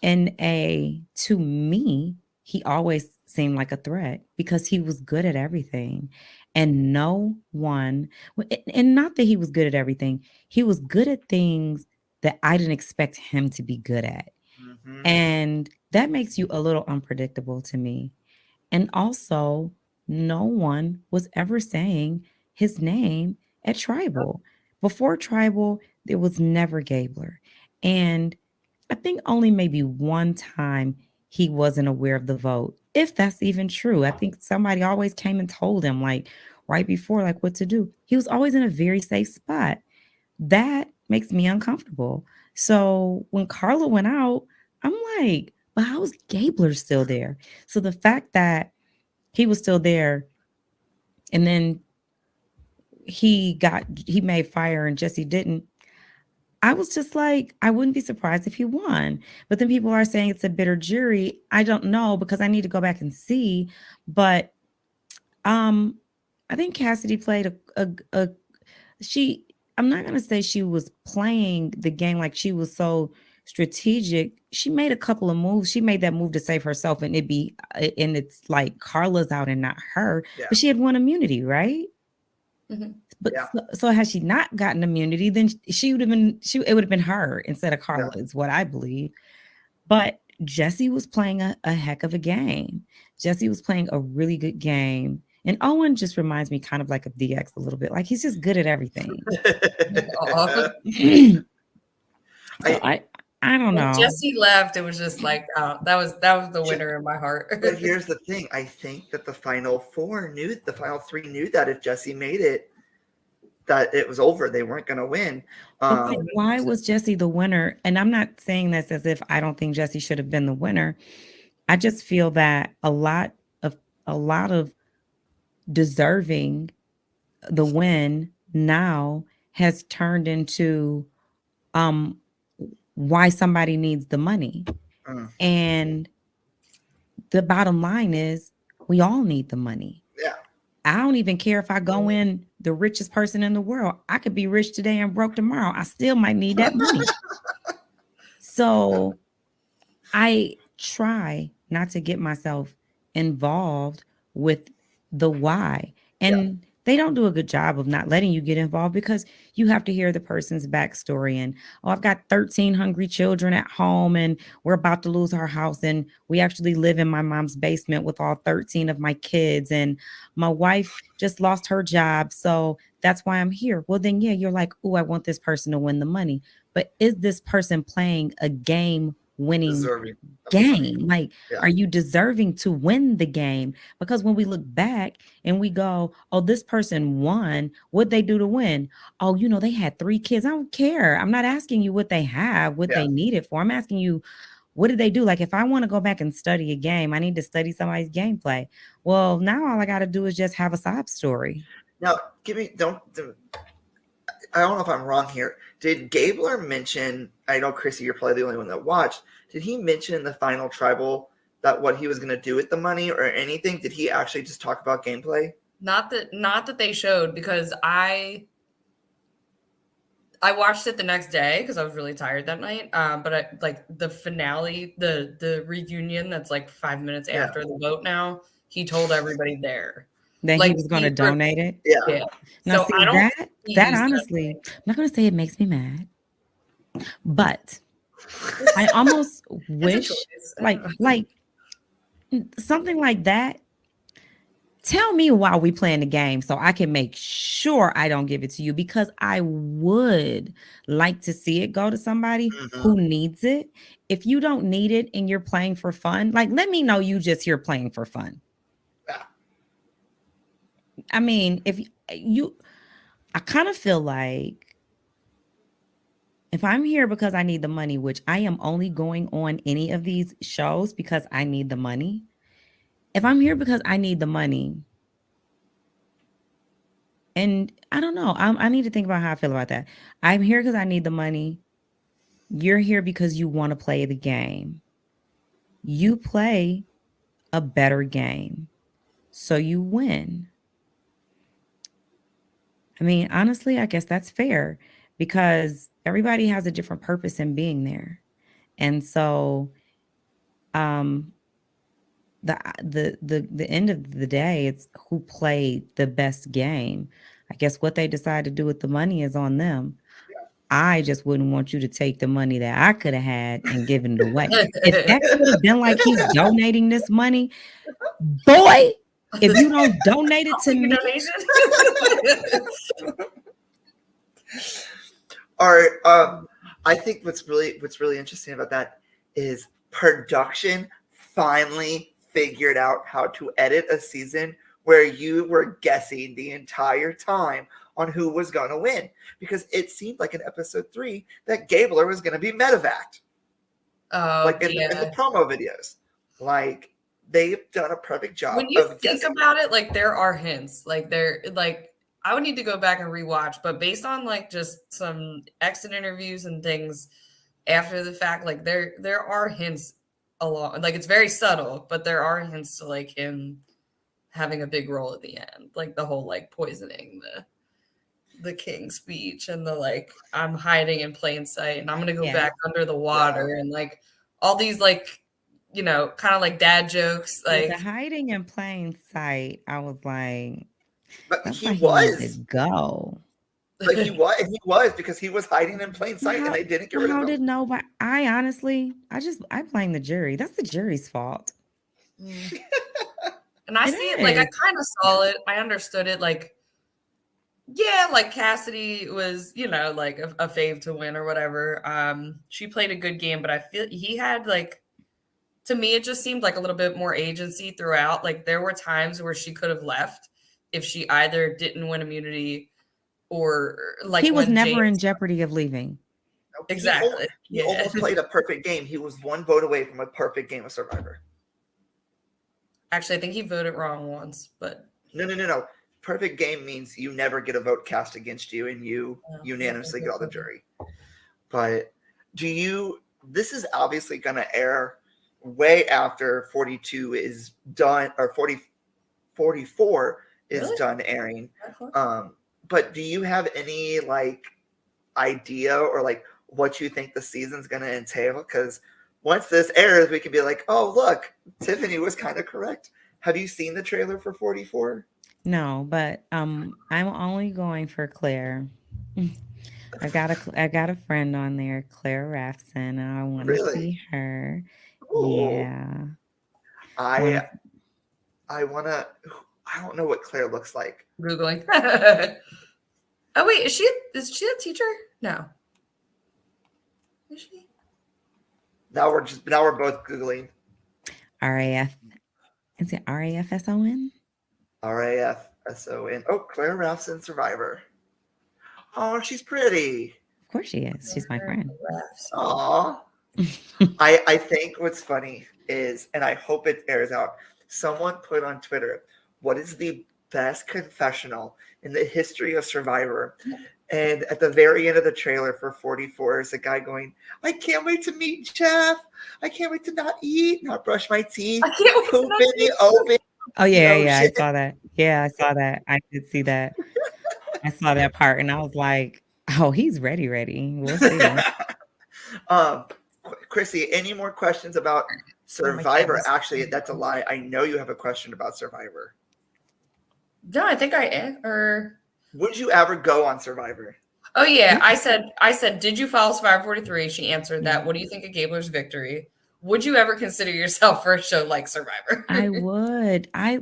Speaker 7: To me, he always seemed like a threat because he was good at everything. And no one, and not that he was good at everything, he was good at things that I didn't expect him to be good at.
Speaker 2: Mhm.
Speaker 7: And that makes you a little unpredictable to me. And also, no one was ever saying his name at Tribal. Before Tribal, there was never Gabler. And I think only maybe one time he wasn't aware of the vote, if that's even true. I think somebody always came and told him, like right before, like what to do. He was always in a very safe spot. That makes me uncomfortable. So when Carla went out, I'm like, but how is Gabler still there? So the fact that he was still there and then he made fire and Jesse didn't, I was just like, I wouldn't be surprised if he won. But then people are saying it's a bitter jury. I don't know because I need to go back and see. But I think Cassidy played she, I'm not gonna say she was playing the game like she was so strategic. She made a couple of moves. She made that move to save herself, and it's like Carla's out and not her.
Speaker 2: Yeah.
Speaker 7: But she had won immunity, right?
Speaker 3: Mhm.
Speaker 7: But
Speaker 2: Yeah.
Speaker 7: so had she not gotten immunity, then it would have been her instead of Carla, is what I believe. But Jesse was playing a heck of a game. Jesse was playing a really good game. And Owen just reminds me kind of like of DX a little bit. Like he's just good at everything. So I don't
Speaker 3: When
Speaker 7: know.
Speaker 3: Jesse left, it was just like that was the winner in my heart.
Speaker 2: But here's the thing. I think that the final three knew that if Jesse made it, that it was over. They weren't going to win.
Speaker 7: But why was Jesse the winner? And I'm not saying this as if I don't think Jesse should have been the winner. I just feel that a lot of deserving the win now has turned into why somebody needs the money. And the bottom line is we all need the money.
Speaker 2: Yeah.
Speaker 7: I don't even care if I go in the richest person in the world. I could be rich today and broke tomorrow. I still might need that money. So I try not to get myself involved with the why. And they don't do a good job of not letting you get involved because you have to hear the person's backstory. And, oh, I've got 13 hungry children at home and we're about to lose our house. And we actually live in my mom's basement with all 13 of my kids. And my wife just lost her job. So that's why I'm here. Well, then, yeah, you're like, oh, I want this person to win the money. But is this person playing a game winning game? Like, are you deserving to win the game? Because when we look back and we go, oh, this person won, what'd they do to win? Oh, they had 3 kids. I don't care. I'm not asking you what they have, what they need it for. I'm asking you, what did they do? Like, if I want to go back and study a game, I need to study somebody's gameplay. Well, now all I got to do is just have a sob story.
Speaker 2: Now, I don't know if I'm wrong here. Did Gabler mention, I know, Chrissy, you're probably the only one that watched. Did he mention in the final tribal that what he was going to do with the money or anything? Did he actually just talk about gameplay?
Speaker 3: Not that they showed, because I watched it the next day because I was really tired that night. But like the finale, the reunion that's like 5 minutes after the vote now, he told everybody there
Speaker 7: that he was going to donate it.
Speaker 3: Yeah.
Speaker 7: Now,
Speaker 3: So
Speaker 7: see, that honestly, I'm not going to say it makes me mad, but I almost wish like something like that. Tell me while we playing the game so I can make sure I don't give it to you, because I would like to see it go to somebody who needs it. If you don't need it and you're playing for fun, like, let me know you just here playing for fun. I mean, if you, I kind of feel like if I'm here because I need the money, which I am only going on any of these shows because I need the money. If I'm here because I need the money, and I don't know, I need to think about how I feel about that. I'm here because I need the money. You're here because you want to play the game. You play a better game, so you win. I mean, honestly, I guess that's fair because everybody has a different purpose in being there. And so um the end of the day, it's who played the best game. I guess what they decide to do with the money is on them. I just wouldn't want you to take the money that I could have had and given it away. If X would have been like, he's donating this money, boy, if you don't donate it to me,
Speaker 2: Or I think what's really interesting about that is production finally figured out how to edit a season where you were guessing the entire time on who was going to win, because it seemed like in episode 3 that Gabler was going to be medevac. Like in the promo videos, like they've done a perfect job.
Speaker 3: When you think about it, like there are hints, like there, like I would need to go back and rewatch, but based on like just some exit interviews and things after the fact, like there are hints along, like it's very subtle, but there are hints to like him having a big role at the end, like the whole like poisoning the king speech and the like I'm hiding in plain sight and I'm gonna go back under the water and like all these like, you know, kind of like dad jokes, like
Speaker 7: the hiding in plain sight. I was like,
Speaker 2: but
Speaker 7: that's
Speaker 2: he
Speaker 7: why
Speaker 2: was
Speaker 7: he needed to go.
Speaker 2: like he was because he was hiding in plain sight and they didn't get rid of him.
Speaker 7: How did nobody? I honestly, I blame the jury. That's the jury's fault.
Speaker 3: And I see it, like I kind of saw it, I understood it, like yeah, like Cassidy was, you know, like a fave to win or whatever. She played a good game, but I feel he had like, to me, it just seemed like a little bit more agency throughout. Like there were times where she could have left if she either didn't win immunity or like
Speaker 7: he was never in jeopardy of leaving.
Speaker 3: Exactly.
Speaker 2: He almost played a perfect game. He was one vote away from a perfect game of Survivor.
Speaker 3: Actually, I think he voted wrong once, but
Speaker 2: no. Perfect game means you never get a vote cast against you and you unanimously get on the jury. But this is obviously going to air way after 42 is done, or 44 is done airing. But do you have any like idea or like what you think the season's going to entail? Because once this airs, we can be like, oh, look, Tiffany was kind of correct. Have you seen the trailer for 44?
Speaker 7: No, but I'm only going for Claire. I got a friend on there, Claire Rafson, and I want to see her.
Speaker 2: Ooh.
Speaker 7: Yeah.
Speaker 2: I don't know what Claire looks like.
Speaker 3: Googling. Oh wait, is she a teacher? No. Is she?
Speaker 2: Now we're both Googling.
Speaker 7: RAF. Is it RAFSON?
Speaker 2: RAFSON. Oh, Claire Rafson, Survivor. Oh, she's pretty.
Speaker 7: Of course she is. She's my friend.
Speaker 2: Aw. I think what's funny is, and I hope it airs out, someone put on Twitter, what is the best confessional in the history of Survivor? And at the very end of the trailer for 44 is a guy going, I can't wait to meet Jeff. I can't wait to not eat, not brush my teeth.
Speaker 3: I can't wait
Speaker 2: poop in the open.
Speaker 7: Oh, yeah, I saw that. Yeah, I saw that. I did see that. I saw that part, and I was like, oh, he's ready. We'll see.
Speaker 2: Chrissy, any more questions about Survivor? Actually, that's a lie. I know you have a question about Survivor.
Speaker 3: No, I think I am. Or
Speaker 2: would you ever go on Survivor?
Speaker 3: Oh yeah, I said, did you follow Survivor 43? She answered that. What do you think of Gabler's victory? Would you ever consider yourself for a show like Survivor?
Speaker 7: I would. I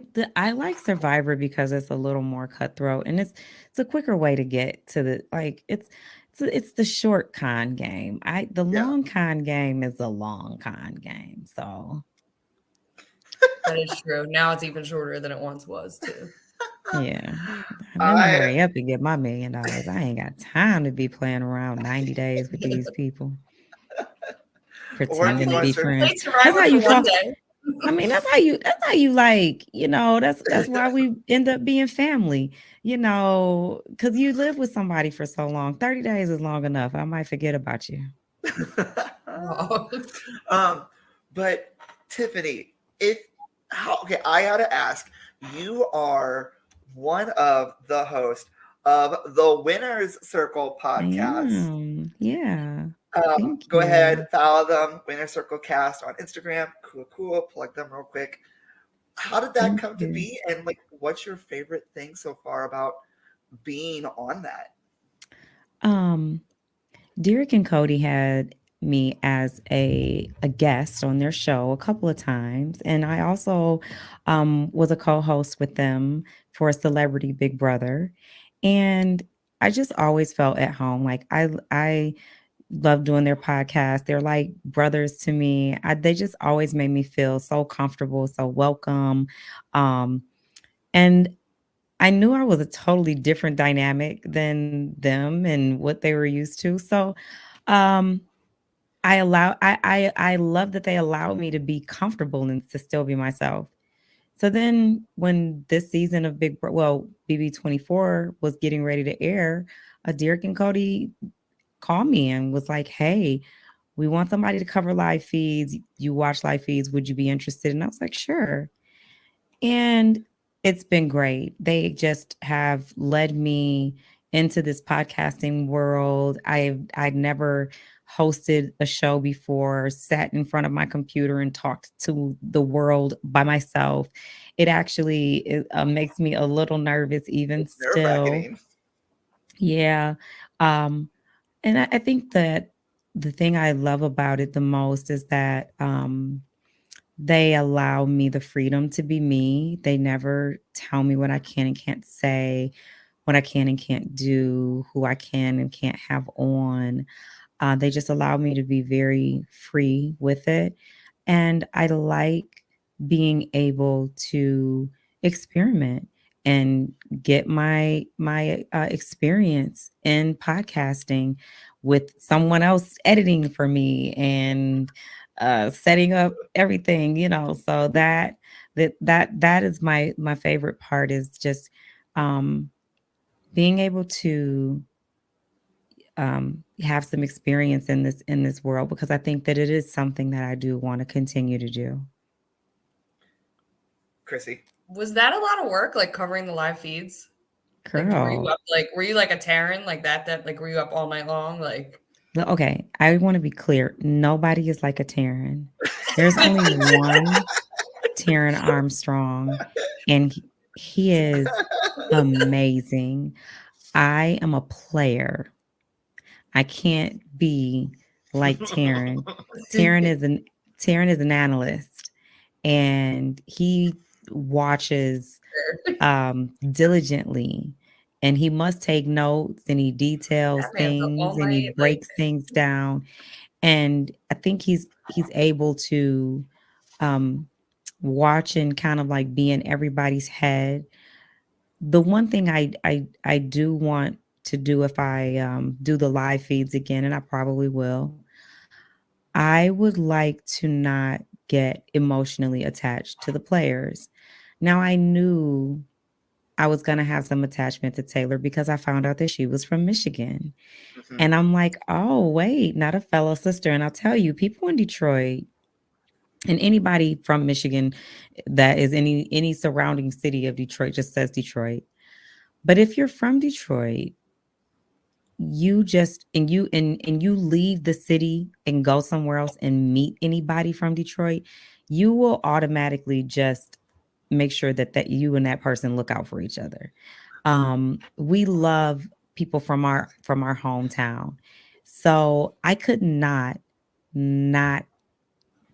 Speaker 7: like Survivor because it's a little more cutthroat, and it's a quicker way to get to the it's the short con game. The long con game is a long con game. So
Speaker 3: that is true. Now it's even shorter than it once was too.
Speaker 7: Yeah. Let me
Speaker 2: I
Speaker 7: hurry up and get my $1 million. I ain't got time to be playing around 90 days with these people,
Speaker 2: working
Speaker 7: pretending to
Speaker 2: on
Speaker 7: be
Speaker 2: certain.
Speaker 7: friends.
Speaker 3: Takes
Speaker 7: That's how
Speaker 3: forever for
Speaker 7: you
Speaker 3: one
Speaker 7: fall.
Speaker 3: day.
Speaker 7: I mean, that's how you like, that's why we end up being family, because you live with somebody for so long. 30 days is long enough. I might forget about you.
Speaker 3: Oh.
Speaker 2: But Tiffany, okay, I gotta ask. You are one of the hosts of the Winners Circle
Speaker 7: I
Speaker 2: podcast.
Speaker 7: am. Yeah. Thank
Speaker 2: Go
Speaker 7: you.
Speaker 2: ahead, follow them, Winner Circle Cast on Instagram. Cool. Plug them real quick. How did that
Speaker 7: Thank
Speaker 2: come to
Speaker 7: you.
Speaker 2: be? And like, what's your favorite thing so far about being on that?
Speaker 7: Um, Derek and Cody had me as a guest on their show a couple of times, and I also was a co-host with them for Celebrity Big Brother, and I just always felt at home. Like I love doing their podcast. They're like brothers to me. They just always made me feel so comfortable, so welcome, and I knew I was a totally different dynamic than them and what they were used to. So um I love that they allowed me to be comfortable and to still be myself. So then when this season of BB24 was getting ready to air, Derek and Cody called me and was like, "Hey, we want somebody to cover live feeds. You watch live feeds. Would you be interested?" And I was like, "Sure." And it's been great. They just have led me into this podcasting world. I'd never hosted a show before, sat in front of my computer and talked to the world by myself. It makes me a little nervous even
Speaker 2: It's
Speaker 7: still.
Speaker 2: nerve-wracking.
Speaker 7: Yeah. Um, and I think that the thing I love about it the most is that they allow me the freedom to be me. They never tell me what I can and can't say, what I can and can't do, who I can and can't have on. They just allow me to be very free with it. And I like being able to experiment and get my experience in podcasting with someone else editing for me and setting up everything, so that is my favorite part, is just um being able to have some experience in this world, because I think that it is something that I do want to continue to do.
Speaker 2: Chrissy.
Speaker 3: Was that a lot of work, like covering the live feeds? Like,
Speaker 7: Girl,
Speaker 3: were you like a Terran like that? Like, were you up all night long? Like,
Speaker 7: okay, I want to be clear. Nobody is like a Terran. There's only one Terran Armstrong, and he is amazing. I am a player. I can't be like Taryn. Taryn is an Taryn is an analyst, and he watches diligently, and he must take notes, and he details
Speaker 3: that man's up
Speaker 7: things,
Speaker 3: all
Speaker 7: and he
Speaker 3: night. Like,
Speaker 7: breaks things down. And I think he's able to um watch and kind of like be in everybody's head. The one thing I do want to do, if I do the live feeds again, and I probably will, I would like to not get emotionally attached to the players. Now, I knew I was going to have some attachment to Taylor because I found out that she was from Michigan.
Speaker 2: Mhm.
Speaker 7: And I'm like, oh, wait, not a fellow sister. And I'll tell you, people in Detroit and anybody from Michigan that is any surrounding city of Detroit just says Detroit. But if you're from Detroit, you just and you leave the city and go somewhere else and meet anybody from Detroit, you will automatically just make sure that you and that person look out for each other. We love people from our hometown. So I could not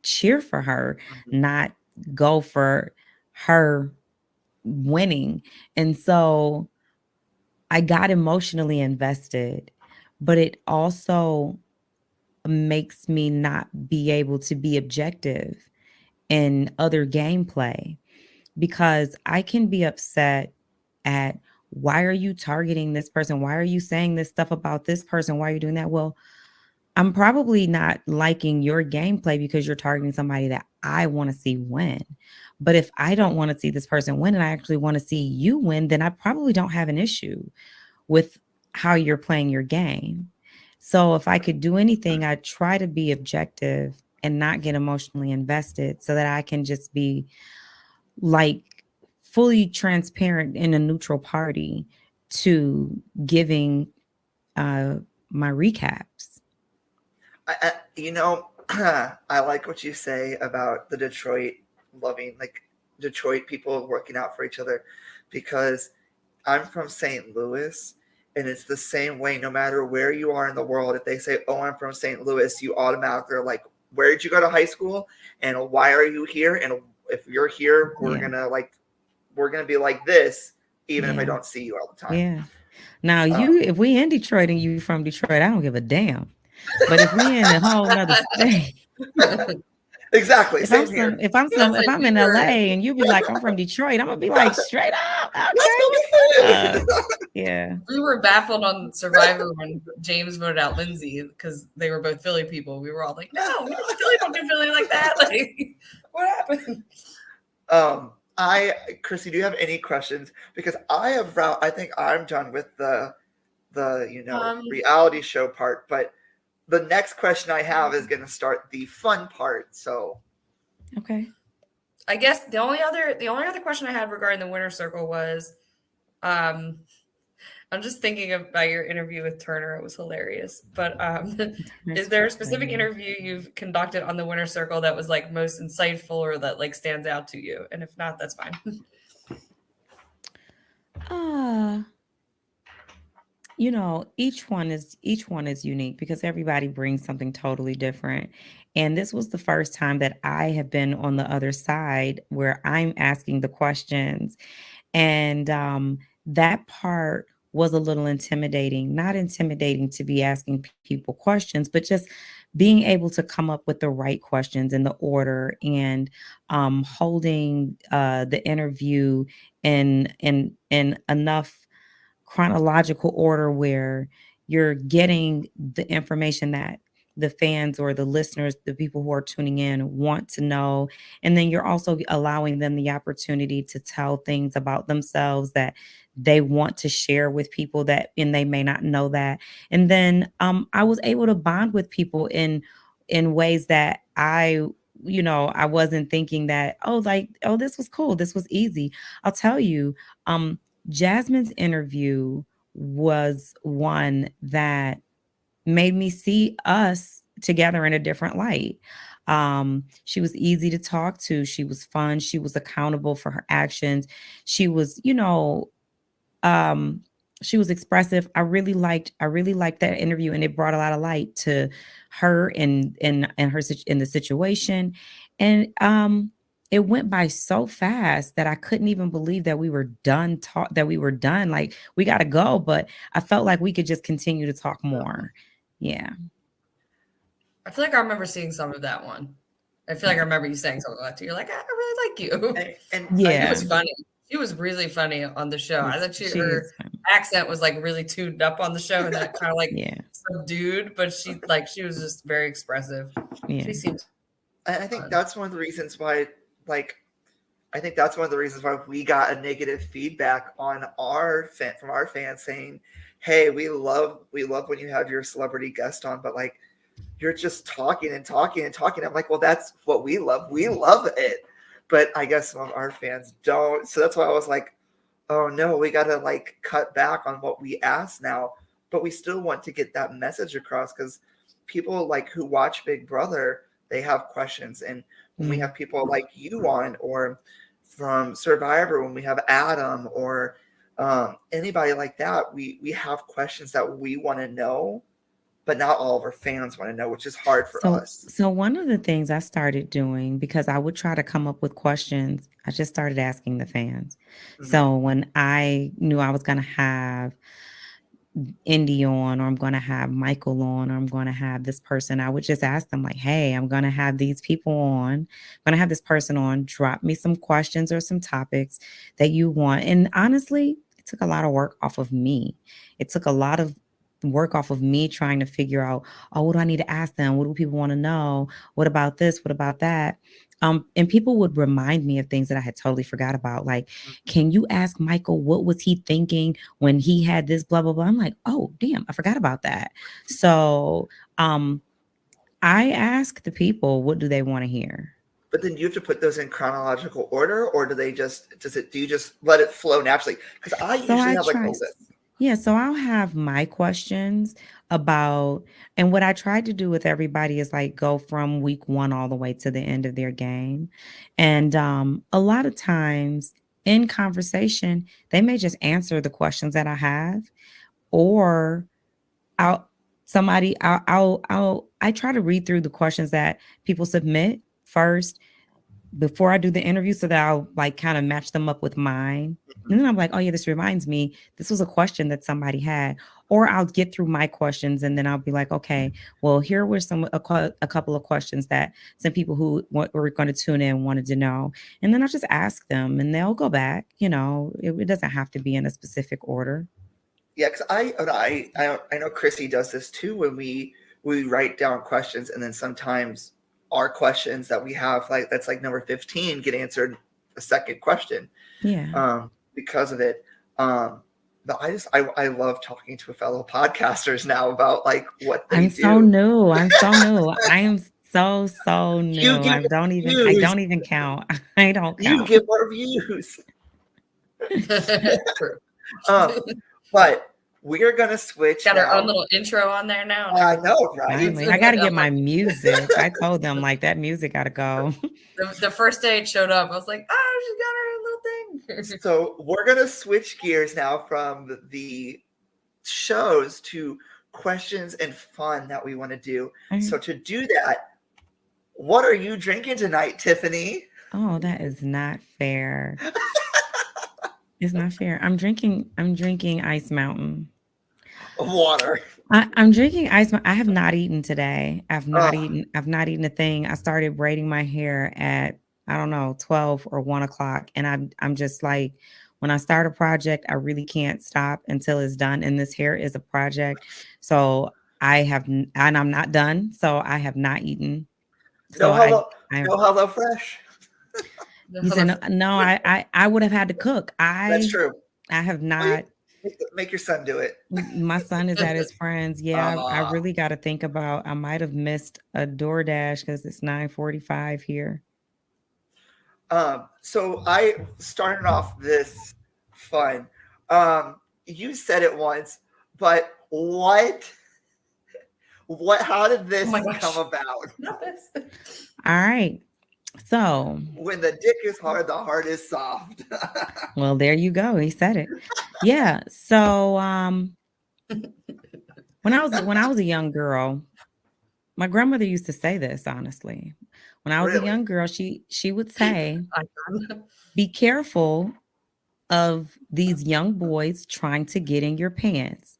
Speaker 7: cheer for her, not go for her winning. And so I got emotionally invested, but it also makes me not be able to be objective in other gameplay, because I can be upset at why are you targeting this person? Why are you saying this stuff about this person? Why are you doing that? Well, I'm probably not liking your gameplay because you're targeting somebody that I want to see win. But if I don't want to see this person win and I actually want to see you win, then I probably don't have an issue with how you're playing your game. So if I could do anything, I'd try to be objective and not get emotionally invested so that I can just be like fully transparent in a neutral party to giving my recaps.
Speaker 2: You know, I like what you say about the Detroit loving, like Detroit people working out for each other, because I'm from St. Louis, and it's the same way. No matter where you are in the world, if they say, "Oh, I'm from St. Louis," you automatically are like, "Where did you go to high school? And why are you here? And if you're here, we're gonna be like this, even if I don't see you all the time."
Speaker 7: Yeah. Now if we in Detroit and you from Detroit, I don't give a damn. But if we in a whole nother state,
Speaker 2: exactly.
Speaker 7: if
Speaker 2: Same here.
Speaker 7: if I'm in LA and you be like, I'm from Detroit, I'm gonna be like, straight up,
Speaker 2: okay.
Speaker 7: Yeah.
Speaker 3: We were baffled on Survivor when James voted out Lindsay because they were both Philly people. We were all like, no, Philly don't do Philly like that. Like, what happened?
Speaker 2: Chrissy, do you have any questions? Because I think I'm done with the reality show part, but the next question I have is going to start the fun part. So,
Speaker 7: okay.
Speaker 3: I guess the only other question I had regarding the winner circle was, I'm just thinking about your interview with Turner. It was hilarious. But is there a specific interview you've conducted on the winner circle that was like most insightful or that like stands out to you? And if not, that's fine.
Speaker 7: Each one is unique because everybody brings something totally different. And this was the first time that I have been on the other side where I'm asking the questions. And that part was a little intimidating, not intimidating to be asking people questions, but just being able to come up with the right questions in the order and holding the interview in enough chronological order where you're getting the information that the fans or the listeners, the people who are tuning in want to know. And then you're also allowing them the opportunity to tell things about themselves that they want to share with people and they may not know that. And then I was able to bond with people in ways that I wasn't thinking that, this was cool. This was easy. I'll tell you, Jasmine's interview was one that made me see us together in a different light. She was easy to talk to. She was fun. She was accountable for her actions. She was, she was expressive. I really liked that interview, and it brought a lot of light to her and her in the situation. And it went by so fast that I couldn't even believe that we were done. Like, we got to go, but I felt like we could just continue to talk more. Yeah.
Speaker 3: I feel like I remember seeing some of that one. I feel like I remember you saying something like that. You're like, I really like you.
Speaker 2: And
Speaker 3: it was funny. She was really funny on the show. I thought her accent was like really tuned up on the show, and that kind of like subdued, but she was just very expressive.
Speaker 7: Yeah.
Speaker 3: She seems.
Speaker 2: I think that's one of the reasons why, we got a negative feedback on from our fans saying, "Hey, we love when you have your celebrity guest on, but like you're just talking and talking and talking." I'm like, well, that's what we love. We love it. But I guess some of our fans don't. So that's why I was like, oh no, we got to like cut back on what we ask now. But we still want to get that message across because people like who watch Big Brother, they have questions. And when we have people like you on, or from Survivor, when we have Adam or anybody like that, we have questions that we want to know, but not all of our fans want to know, which is hard for us.
Speaker 7: So one of the things I started doing, because I would try to come up with questions, I just started asking the fans. Mm-hmm. So when I knew I was going to have Indy on, or I'm going to have Michael on, or I'm going to have this person, I would just ask them like, hey, I'm going to have these people on. I'm going to have this person on. Drop me some questions or some topics that you want. And honestly, took a lot of work off of me. It took a lot of work off of me trying to figure out, oh, what do I need to ask them? What do people want to know? What about this? What about that? And people would remind me of things that I had totally forgot about. Like, can you ask Michael, what was he thinking when he had this, blah, blah, blah. I'm like, oh, damn, I forgot about that. So I ask the people, what do they want to hear?
Speaker 2: But then you have to put those in chronological order, or do you just let it flow naturally? Because I usually have like a list.
Speaker 7: Yeah, so I'll have my questions about, and what I tried to do with everybody is like go from week 1 all the way to the end of their game. And a lot of times in conversation, they may just answer the questions that I have, or I try to read through the questions that people submit first before I do the interview, so that I'll like kind of match them up with mine. And then I'm like, oh yeah, this reminds me, this was a question that somebody had. Or I'll get through my questions and then I'll be like, okay, well, here were a couple of questions that some people who were going to tune in wanted to know. And then I'll just ask them and they'll go back. You know, it doesn't have to be in a specific order.
Speaker 2: Yeah, because I know Chrissy does this too, when we write down questions, and then sometimes our questions that we have, like that's like number 15, get answered a second question.
Speaker 7: Yeah.
Speaker 2: Because of it. But I love talking to fellow podcasters now about like what they do.
Speaker 7: So new. I'm so new. I am so new. I don't even count. I don't count.
Speaker 2: You get more views. But we're gonna switch.
Speaker 3: Got our own little intro on there now.
Speaker 2: I know, right?
Speaker 7: Finally. I got to get my music. I told them like that music got to go.
Speaker 3: The first day it showed up, I was like, oh, she got her little thing.
Speaker 2: So we're gonna switch gears now from the shows to questions and fun that we want to do. So to do that, what are you drinking tonight, Tiffany?
Speaker 7: Oh, that is not fair. It's not fair. I'm drinking Ice Mountain.
Speaker 2: Water.
Speaker 7: I'm drinking Ice Mountain. I have not eaten today. I've not eaten a thing. I started braiding my hair at, I don't know, 12 or 1 o'clock. And I'm just like, when I start a project, I really can't stop until it's done. And this hair is a project. So and I'm not done. So I have not eaten. So
Speaker 2: no Hello Fresh.
Speaker 7: You said no, I would have had to cook.
Speaker 2: That's true.
Speaker 7: I have not.
Speaker 2: Make your son do it.
Speaker 7: My son is at his friend's. Yeah, I really got to think about. I might have missed a DoorDash because it's 9:45 here.
Speaker 2: So I started off this fun. You said it once, but what? How did this come about?
Speaker 7: All right. So
Speaker 2: when the dick is hard, the heart is soft.
Speaker 7: Well, there you go. He said it. Yeah. So when I was a young girl, my grandmother used to say this, honestly. When I was a young girl, she would say, be careful of these young boys trying to get in your pants.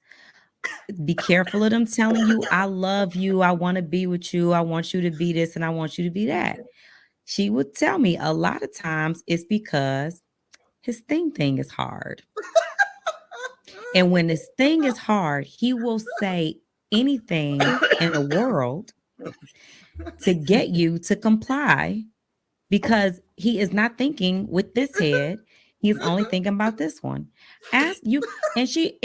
Speaker 7: Be careful of them telling you, I love you, I want to be with you, I want you to be this, and I want you to be that. She would tell me a lot of times it's because his thing is hard. And when this thing is hard, he will say anything in the world to get you to comply, because he is not thinking with this head. He's only thinking about this one. Ask you, and she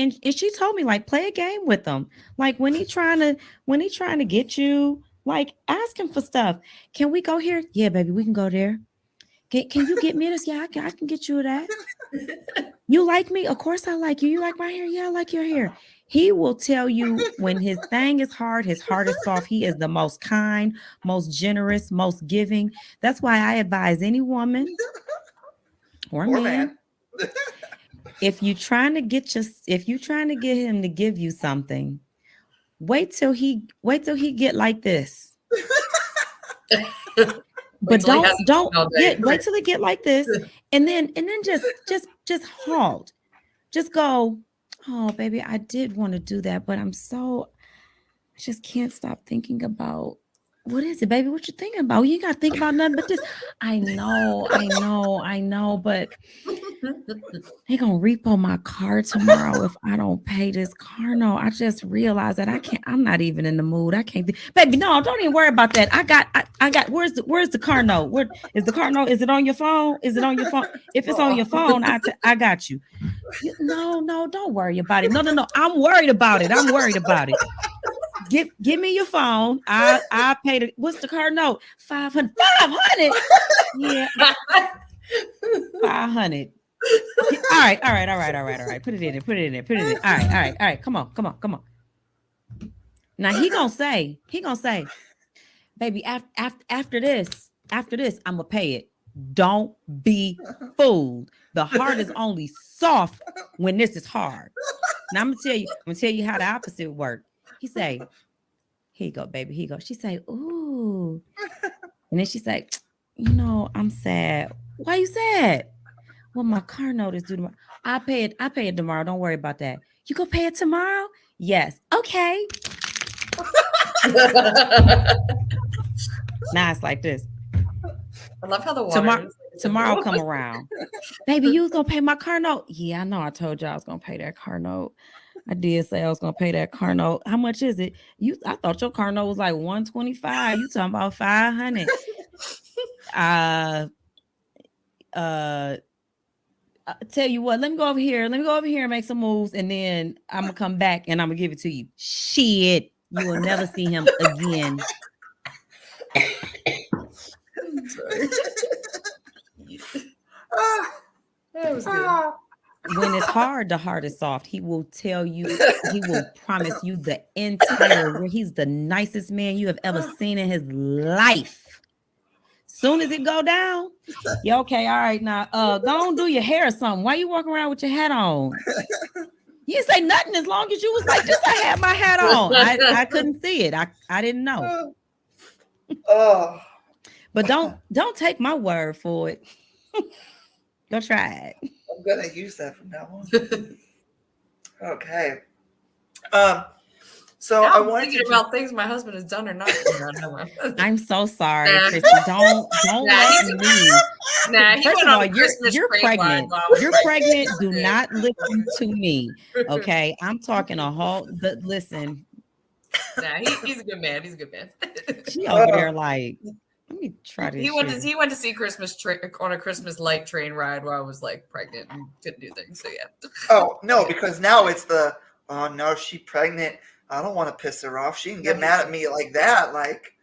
Speaker 7: told me, like, play a game with him. Like when he trying to get you, like, ask him for stuff. Can we go here? Yeah, baby, we can go there. Can you get me this? Yeah, I can get you that. You like me? Of course I like you. You like my hair? Yeah, I like your hair. He will tell you when his thing is hard, his heart is soft. He is the most kind, most generous, most giving. That's why I advise any woman or man, if you're trying to get him to give you something, wait till he get like this. But wait till he get like this, and then just halt. Just go, oh baby, I did want to do that, but I just can't stop thinking about, what is it, baby? What you thinking about? You got to think about nothing but this. I know, but They gonna repo my car tomorrow if I don't pay this car note. I just realized that I'm not even in the mood. I can't be, baby. No, don't even worry about that. I got. Where's the car note? Where is the car note? Is it on your phone? Is it on your phone? If it's on your phone, I got you. No, don't worry about it. No. I'm worried about it. Give me your phone. I paid it. What's the car note? 500. 500. Yeah. 500. All right. Put it in there. All right. Come on. Now he gonna say, baby, after this, I'm gonna pay it. Don't be fooled. The heart is only soft when this is hard. Now I'm gonna tell you how the opposite work. He say, here you go, baby. Here you go. She say, ooh. And then she say, I'm sad. Why you sad? Well, my car note is due tomorrow. I pay it tomorrow. Don't worry about that. You gonna pay it tomorrow? Yes. Okay. Now it's like this.
Speaker 3: I love how the water
Speaker 7: tomorrow come around. Baby, you was gonna pay my car note? Yeah, I know. I told you I was gonna pay that car note. I did say I was gonna pay that car note. How much is it? I thought your car note was like 125. You talking about 500? Tell you what, let me go over here and make some moves, and then I'm gonna come back and I'm gonna give it to you. Shit, you will never see him again.
Speaker 3: That was good.
Speaker 7: When it's hard, the heart is soft. He will tell you, he will promise you the entire, he's the nicest man you have ever seen in his life. Soon as it go down, you okay, all right, now go on do your hair or something. Why you walking around with your hat on? You didn't say nothing as long as you was like, just I had my hat on. I couldn't see it. I didn't know. But don't take my word for it. Go try it.
Speaker 2: I'm gonna use that from now on. Okay. So
Speaker 3: now
Speaker 2: I wanted
Speaker 3: to about things my husband has done or not.
Speaker 7: I'm so sorry, Chrissy. Don't let me. First of all, you're pregnant. You're pregnant. Do not listen to me. Okay, I'm talking a whole. Listen.
Speaker 3: Nah, he's a good man. He's a good man.
Speaker 7: She over there like. Let me try this.
Speaker 3: He went to see Christmas on a Christmas light train ride while I was like pregnant and couldn't do things. So yeah.
Speaker 2: Oh no, because now it's oh no, she's pregnant. I don't want to piss her off. She can get mad at me like that. Like,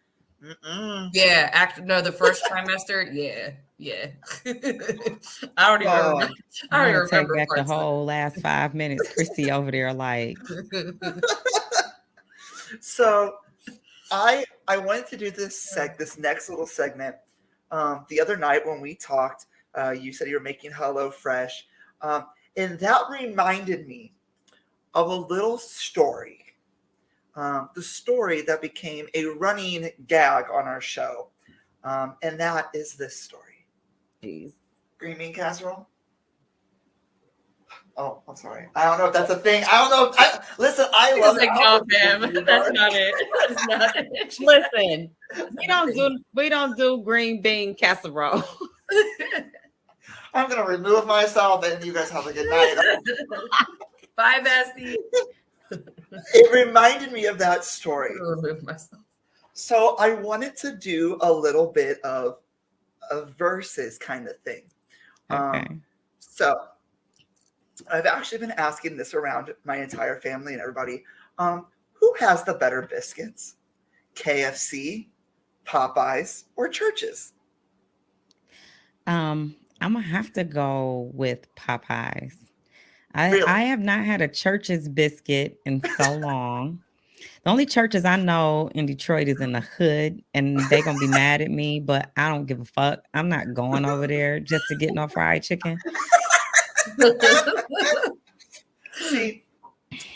Speaker 3: yeah. The first trimester. Yeah. I don't even remember. I don't even remember.
Speaker 7: Take back the whole last 5 minutes. Christy over there like.
Speaker 2: So, I wanted to do this next little segment. The other night when we talked, you said you were making HelloFresh, and that reminded me of a little story. The story that became a running gag on our show, and that is this story.
Speaker 7: Jeez.
Speaker 2: Green bean casserole. Oh, I'm sorry. I don't know if that's a thing. I don't know. Listen, I love it.
Speaker 3: No, ma'am. That's not it. That's not it.
Speaker 4: Listen, we don't do green bean casserole.
Speaker 2: I'm gonna remove myself, and you guys have a good night.
Speaker 3: Bye, bestie.
Speaker 2: It reminded me of that story.
Speaker 3: I'll remove myself.
Speaker 2: So I wanted to do a little bit of a versus kind of thing.
Speaker 7: Okay.
Speaker 2: So I've actually been asking this around my entire family and everybody. Who has the better biscuits? KFC, Popeyes, or Church's?
Speaker 7: I'm gonna have to go with Popeyes.
Speaker 2: Really?
Speaker 7: I have not had a Church's biscuit in so long. The only Church's I know in Detroit is in the hood, and they're gonna be mad at me, but I don't give a fuck. I'm not going over there just to get no fried chicken.
Speaker 2: See,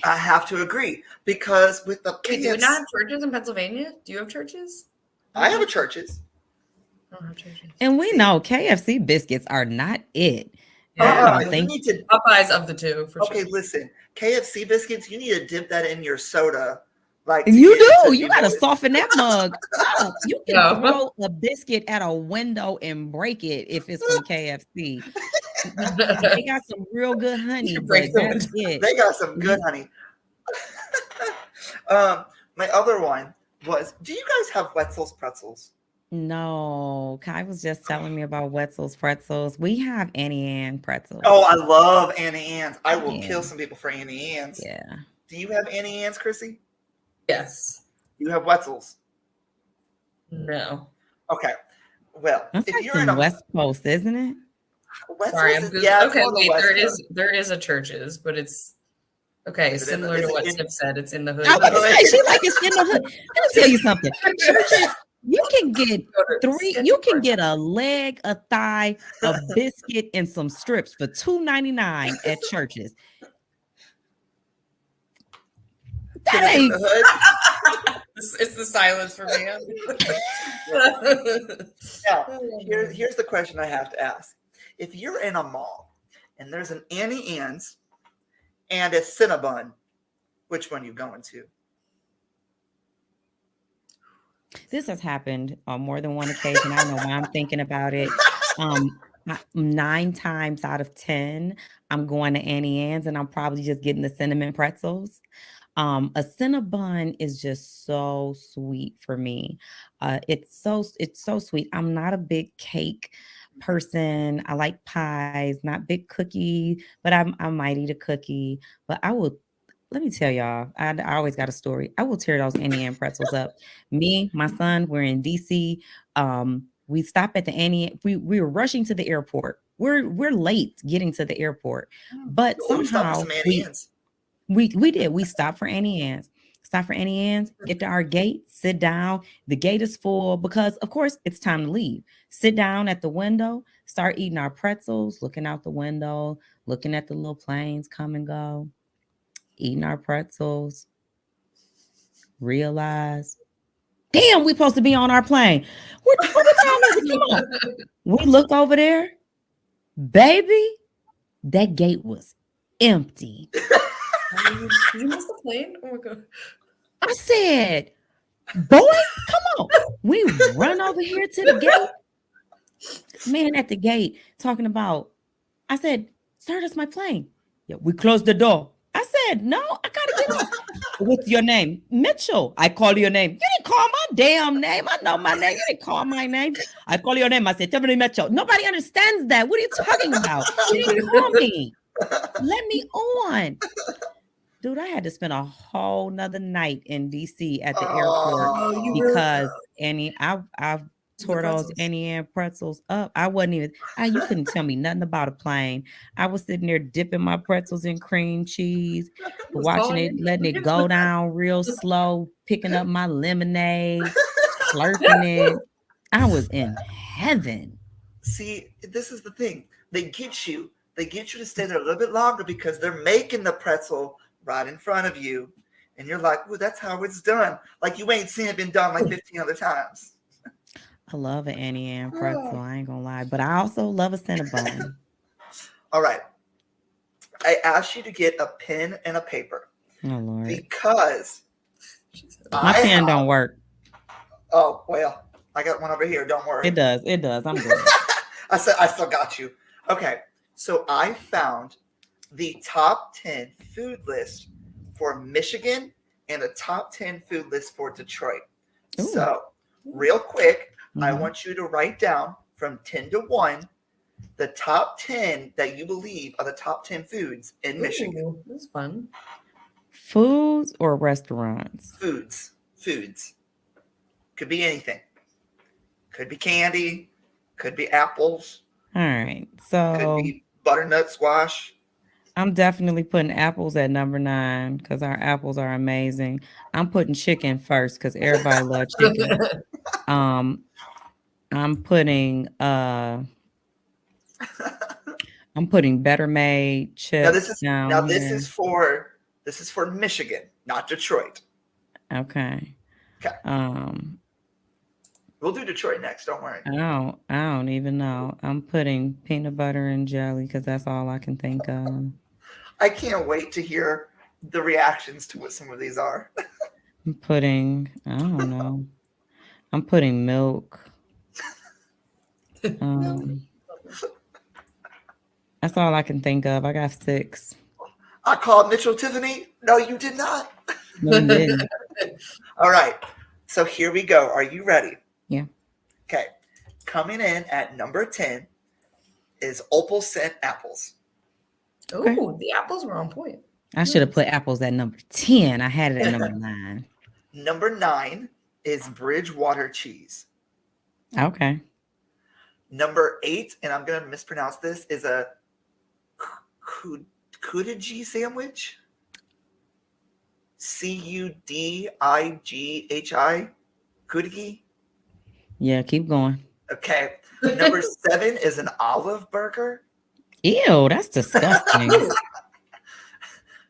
Speaker 2: I have to agree because with the
Speaker 3: Wait, do you not have Church's in Pennsylvania? Do you have Church's?
Speaker 2: I have a Church's.
Speaker 3: I don't have Church's.
Speaker 7: And we know KFC biscuits are not it.
Speaker 3: Yeah,
Speaker 7: I don't think
Speaker 3: Popeyes of the two for sure.
Speaker 2: Okay, listen, KFC biscuits, you need to dip that in your soda. Like
Speaker 7: you do. You gotta soften that mug up. You can
Speaker 3: No.
Speaker 7: throw a biscuit at a window and break it if it's from KFC. They got some real good honey, but
Speaker 3: Break the
Speaker 7: that's it.
Speaker 2: They got some good honey. My other one was, do you guys have Wetzel's pretzels?
Speaker 7: No, Kai was just telling me about Wetzel's pretzels. We have Annie Ann pretzels.
Speaker 2: Oh, I love Annie Ann's. I will
Speaker 7: Yeah.
Speaker 2: kill some people for Annie Ann's.
Speaker 7: Yeah.
Speaker 2: Do you have Annie Ann's, Chrissy?
Speaker 3: Yes.
Speaker 2: You have Wetzel's?
Speaker 3: No.
Speaker 2: Okay. Well,
Speaker 7: That's
Speaker 2: if
Speaker 7: like
Speaker 2: you're in
Speaker 7: some
Speaker 2: a
Speaker 7: West Coast, isn't it?
Speaker 2: Wetzel's,
Speaker 3: Sorry, I'm
Speaker 2: is,
Speaker 3: good.
Speaker 2: yeah, it's
Speaker 3: Okay,
Speaker 2: on the
Speaker 3: wait.
Speaker 2: West
Speaker 3: There
Speaker 2: Coast.
Speaker 3: is a Church's, but it's okay.
Speaker 2: Is it in the-
Speaker 3: Similar
Speaker 2: is
Speaker 3: to
Speaker 2: it
Speaker 3: what
Speaker 2: in-
Speaker 3: Tiff said. It's in the hood.
Speaker 7: I was about to say, she like it's in the hood. Let me tell you something. Churches, you can get you can get a leg, a thigh, a biscuit, and some strips for $2.99 at Churches. That
Speaker 2: In
Speaker 7: ain't
Speaker 2: the hood.
Speaker 3: It's the silence for me.
Speaker 2: Now, here's the question I have to ask. If you're in a mall and there's an Annie Ann's and a Cinnabon, which one are you going to?
Speaker 7: this has happened on more than one occasion. I don't know why I'm thinking about it. 9 times out of 10, I'm going to Annie Ann's and I'm probably just getting the cinnamon pretzels. A Cinnabon is just so sweet for me. It's so sweet. I'm not a big cake person. I like pies, not big cookie, but I might eat a cookie. But I will. Let me tell y'all, I always got a story. I will tear those Annie Ann pretzels up. Me, my son, we're in DC. We stopped at the Annie. We were rushing to the airport. We're late getting to the airport, but
Speaker 2: Oh, we stopped for
Speaker 7: somehow
Speaker 2: some Annie Ann's.
Speaker 7: we did. We stopped for Annie Ann's. Stop for Annie Ann's, get to our gate, sit down. The gate is full because, of course, it's time to leave. Sit down at the window, start eating our pretzels, looking out the window, looking at the little planes come and go, eating our pretzels. Realize, damn, we supposed to be on our plane. What time is it? Come on. We look over there, baby. That gate was empty.
Speaker 3: You missed the plane? Oh my god.
Speaker 7: I said, boy, come on. We run over here to the gate. This man at the gate talking about, I said, sir, that's my plane. Yeah, we closed the door. I said, no, I gotta get off. What's your name? Mitchell. I call your name. You didn't call my damn name. I know my name. You didn't call my name. I call your name. I said, Tiffany Mitchell. Nobody understands that. What are you talking about? You didn't call me. Let me on. Dude, I had to spend a whole nother night in DC at the airport because I tore those Annie Ann pretzels up. I wasn't even, you couldn't tell me nothing about a plane. I was sitting there dipping my pretzels in cream cheese, watching it, letting it go down real slow, picking up my lemonade, slurping it. I was in heaven.
Speaker 2: See, this is the thing. They get you to stay there a little bit longer because they're making the pretzel right in front of you. And you're like, well, that's how it's done. Like you ain't seen it been done like 15 other times.
Speaker 7: I love an Annie Ann pretzel. I ain't gonna lie, but I also love a Cinnabon.
Speaker 2: All right. I asked you to get a pen and a paper
Speaker 7: Oh Lord,
Speaker 2: because
Speaker 7: my pen don't work.
Speaker 2: Oh, well, I got one over here. Don't worry.
Speaker 7: It does. I'm good.
Speaker 2: I still got you. Okay. So I found the top 10 food list for Michigan and a top 10 food list for Detroit.
Speaker 7: Ooh.
Speaker 2: So real quick, I
Speaker 7: Mhm.
Speaker 2: want you to write down from 10 to 1 the top 10 that you believe are the top 10 foods in Michigan.
Speaker 3: Ooh, that's fun.
Speaker 7: Foods or restaurants?
Speaker 2: Foods. Could be anything. Could be candy. Could be apples.
Speaker 7: All right.
Speaker 2: Could
Speaker 7: So
Speaker 2: be butternut squash.
Speaker 7: I'm definitely putting apples at number 9 because our apples are amazing. I'm putting chicken first because everybody loves chicken. I'm putting Better Made chips down
Speaker 2: this
Speaker 7: here.
Speaker 2: is for Michigan, not Detroit.
Speaker 7: Okay.
Speaker 2: Okay. We'll do Detroit next. Don't worry.
Speaker 7: I don't even know. I'm putting peanut butter and jelly because that's all I can think of.
Speaker 2: I can't wait to hear the reactions to what some of these are.
Speaker 7: I'm putting, I don't know. I'm putting milk. That's all I can think of. I got 6.
Speaker 2: I called Mitchell Tiffany. No, you did not.
Speaker 7: No, you didn't.
Speaker 2: All right. So here we go. Are you ready?
Speaker 7: Yeah.
Speaker 2: Okay. Coming in at number 10 is Opal Scent Apples.
Speaker 3: Oh, the apples were on point.
Speaker 7: I should have put apples at number 10. I had it at number 9.
Speaker 2: Number 9 is Bridgewater Cheese.
Speaker 7: Okay.
Speaker 2: Number 8, and I'm going to mispronounce this, is a Cudigi sandwich. Cudighi. Cudigi.
Speaker 7: Yeah, keep going.
Speaker 2: Okay. Number 7 is an olive burger.
Speaker 7: Ew, that's disgusting.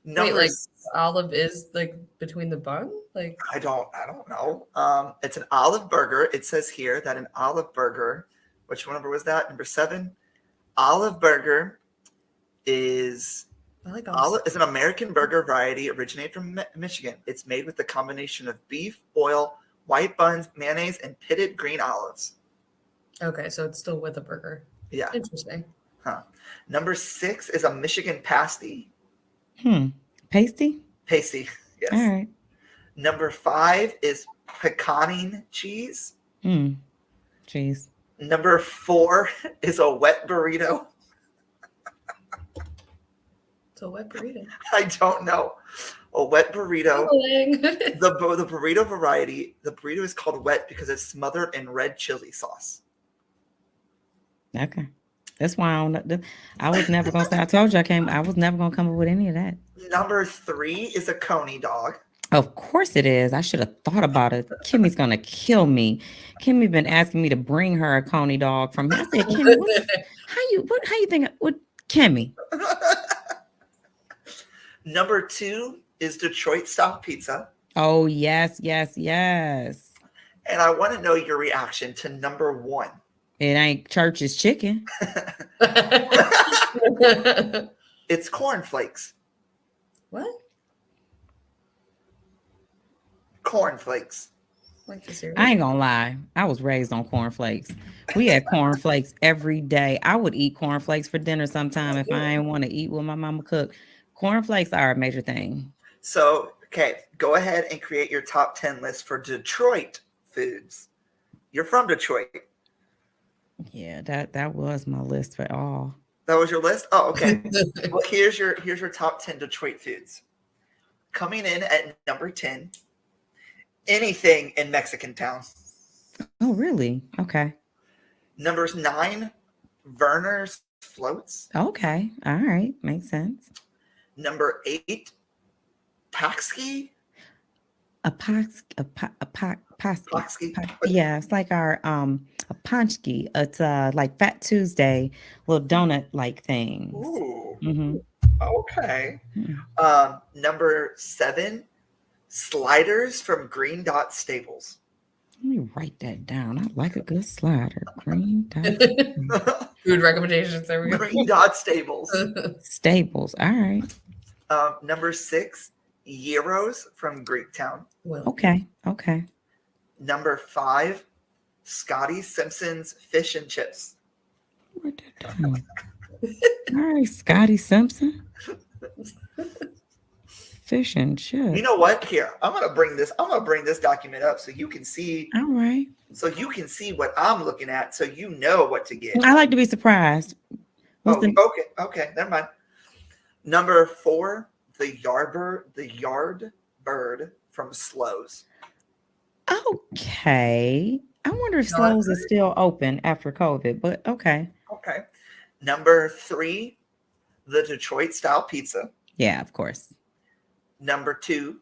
Speaker 2: Number
Speaker 3: Wait, like olive is like between the bun? Like
Speaker 2: I don't know. It's an olive burger. It says here that an olive burger, which number was that? Number 7. Olive burger is
Speaker 3: I like
Speaker 2: is an American burger variety originated from Michigan. It's made with a combination of beef, oil, white buns, mayonnaise, and pitted green olives.
Speaker 3: Okay, so it's still with a burger.
Speaker 2: Yeah.
Speaker 3: Interesting.
Speaker 2: Huh. Number 6 is a Michigan pasty.
Speaker 7: Pasty?
Speaker 2: Pasty. Yes.
Speaker 7: All right.
Speaker 2: Number 5 is pecaning cheese.
Speaker 7: Cheese.
Speaker 2: Number 4 is a wet burrito.
Speaker 3: It's a wet burrito.
Speaker 2: I don't know. A wet burrito. The burrito variety, the burrito is called wet because it's smothered in red chili sauce.
Speaker 7: Okay. That's why I was never gonna say. I told you I was never gonna come up with any of that.
Speaker 2: Number 3 is a coney dog.
Speaker 7: Of course it is. I should have thought about it. Kimmy's gonna kill me. Kimmy been asking me to bring her a coney dog from. I said, Kimmy, how you think? What Kimmy?
Speaker 2: Number 2 is Detroit style pizza.
Speaker 7: Oh yes, yes, yes.
Speaker 2: And I want to know your reaction to number 1.
Speaker 7: It ain't Church's chicken.
Speaker 2: It's cornflakes.
Speaker 3: What?
Speaker 2: Cornflakes.
Speaker 3: Like the cereal?
Speaker 7: I ain't gonna lie. I was raised on cornflakes. We had cornflakes every day. I would eat cornflakes for dinner sometime if I didn't want to eat what my mama cooked. Cornflakes are a major thing.
Speaker 2: So, okay, go ahead and create your top 10 list for Detroit foods. You're from Detroit.
Speaker 7: Yeah, that was my list for all.
Speaker 2: That was your list? Oh, okay. Well, here's your top 10 Detroit foods. Coming in at number 10, anything in Mexican Town.
Speaker 7: Oh, really? Okay.
Speaker 2: Numbers 9, Verner's Floats.
Speaker 7: Okay. All right. Makes sense.
Speaker 2: Number 8, Paxki.
Speaker 7: A paxki. Yeah, it's like our a panchki. It's like Fat Tuesday, little donut like things.
Speaker 2: Ooh.
Speaker 7: Mm-hmm.
Speaker 2: Okay. Number 7, Sliders from Green Dot Staples.
Speaker 7: Let me write that down. I like a good slider. Green Dot
Speaker 3: Food recommendations. There we go.
Speaker 2: Green Dot Staples.
Speaker 7: Staples. All right.
Speaker 2: Number 6, Gyros from Greektown.
Speaker 3: Well,
Speaker 7: Okay. Okay.
Speaker 2: Number 5, Scotty Simpson's Fish and Chips.
Speaker 7: Write that down. All right, Scotty Simpson. Fish and chips.
Speaker 2: You know what? Here, I'm gonna bring this document up so you can see.
Speaker 7: All right.
Speaker 2: So you can see what I'm looking at, so you know what to get.
Speaker 7: I like to be surprised.
Speaker 2: Okay, never mind. Number 4, the yard bird from Slows.
Speaker 7: Okay. I wonder if Slows is still open after COVID, but okay.
Speaker 2: Okay. Number 3, the Detroit style pizza.
Speaker 7: Yeah, of course.
Speaker 2: Number 2,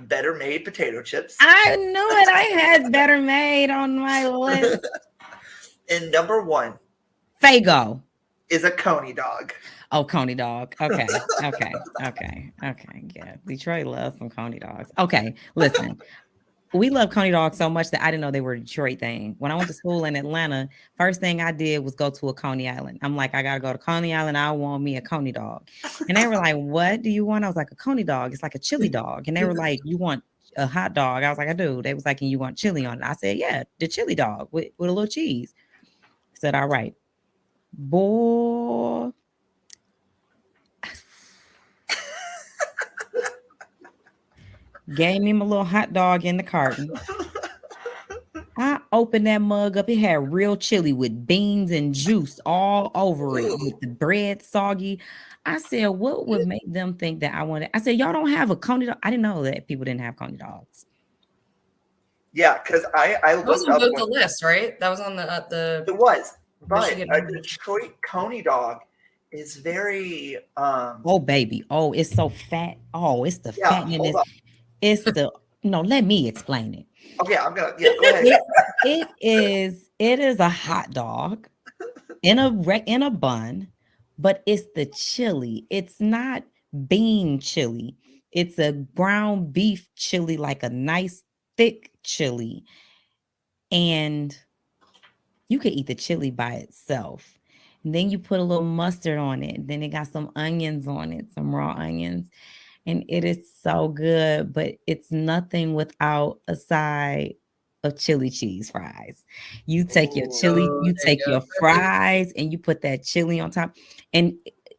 Speaker 2: Better Made potato chips.
Speaker 7: I knew it. I had Better Made on my list.
Speaker 2: And number 1
Speaker 7: Fago
Speaker 2: is a coney dog.
Speaker 7: Oh, coney dog. Okay. Yeah. Detroit loves some coney dogs. Okay. Listen, we love coney dogs so much that I didn't know they were a Detroit thing. When I went to school in Atlanta, first thing I did was go to a Coney Island. I'm like, I got to go to Coney Island. I want me a coney dog. And they were like, what do you want? I was like, a coney dog. It's like a chili dog. And they were like, you want a hot dog? I was like, I do. They was like, and you want chili on it? I said, yeah, the chili dog with a little cheese. I said, all right. Boy, Gave me my little hot dog in the carton. I opened that mug up. It had real chili with beans and juice all over it, with the bread soggy. I said, what would make them think that I wanted? I said, y'all don't have a coney dog. I didn't know that people didn't have coney dogs.
Speaker 2: Yeah, because I
Speaker 3: That was
Speaker 2: looked
Speaker 3: on
Speaker 2: up
Speaker 3: both the list, right? That was on the
Speaker 2: it was, but
Speaker 3: Michigan
Speaker 2: a
Speaker 3: Heritage.
Speaker 2: Detroit coney dog is very
Speaker 7: Oh, baby. Oh, it's so fat. Oh, it's the
Speaker 2: yeah,
Speaker 7: fatness.
Speaker 2: hold up.
Speaker 7: It's the no, let me explain it.
Speaker 2: Okay, I'm gonna go ahead.
Speaker 7: It is a hot dog in a bun, but it's the chili. It's not bean chili. It's a ground beef chili, like a nice thick chili. And you could eat the chili by itself. And then you put a little mustard on it. Then it got some onions on it, some raw onions. And it is so good, but it's nothing without a side of chili cheese fries. You take your chili, you
Speaker 3: there you
Speaker 7: take
Speaker 3: go.
Speaker 7: your fries, and you put that chili on top. And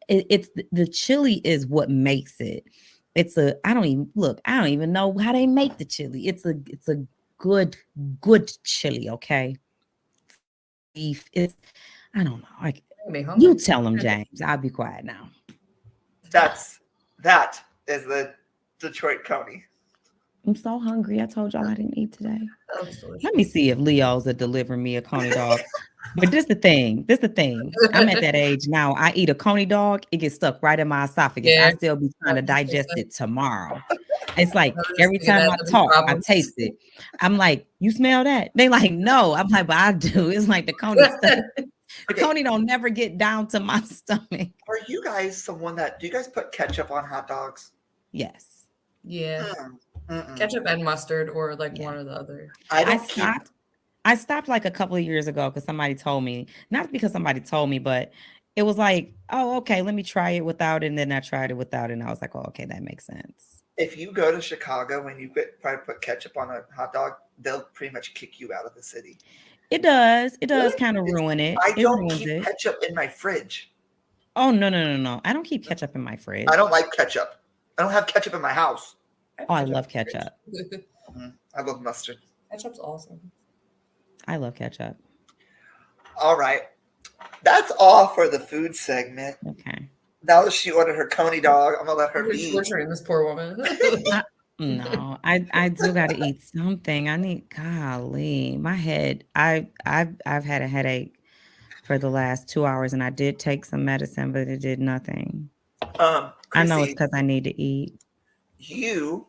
Speaker 7: it's the chili is what makes it. I don't even know how they make the chili. It's a good chili, okay? Beef. I don't know. Like, you tell them, James. I'll be quiet now.
Speaker 2: That is the Detroit coney.
Speaker 7: I'm so hungry. I told y'all I didn't eat today. Let me see if Leo's will deliver me a coney dog. But this the thing. I'm at that age now. I eat a coney dog, it gets stuck right in my esophagus.
Speaker 3: Yeah.
Speaker 7: I still be trying to digest it tomorrow. It's like every time I talk, I taste it. I'm like, you smell that? They like, no. I'm like, but I do. It's like the coney stuff. The coney don't never get down to my stomach.
Speaker 2: Are you guys someone do you guys put ketchup on hot dogs?
Speaker 7: Yes.
Speaker 3: Yeah. Ketchup and mustard, or like one or the other.
Speaker 7: I stopped like a couple of years ago because somebody told me, not because somebody told me, but it was like, oh, okay, let me try it without it. And then I tried it without it. And I was like, oh, okay, that makes sense.
Speaker 2: If you go to Chicago and you try to put ketchup on a hot dog, they'll pretty much kick you out of the city.
Speaker 7: It does. It does kind of ruin it.
Speaker 2: I don't keep ketchup in my fridge.
Speaker 7: Oh, no. I don't keep ketchup in my fridge.
Speaker 2: I don't like ketchup. I don't have ketchup in my house.
Speaker 7: Oh, I love ketchup.
Speaker 2: I love mustard.
Speaker 3: Ketchup's awesome.
Speaker 7: I love ketchup.
Speaker 2: All right. That's all for the food segment.
Speaker 7: Okay.
Speaker 2: Now that she ordered her coney dog, I'm going to let her be.
Speaker 3: Torturing this poor woman.
Speaker 7: No, I do got to eat something. I need, golly, my head. I've had a headache for the last 2 hours, and I did take some medicine, but it did nothing.
Speaker 2: Chrissy,
Speaker 7: I know it's because I need to eat.
Speaker 2: You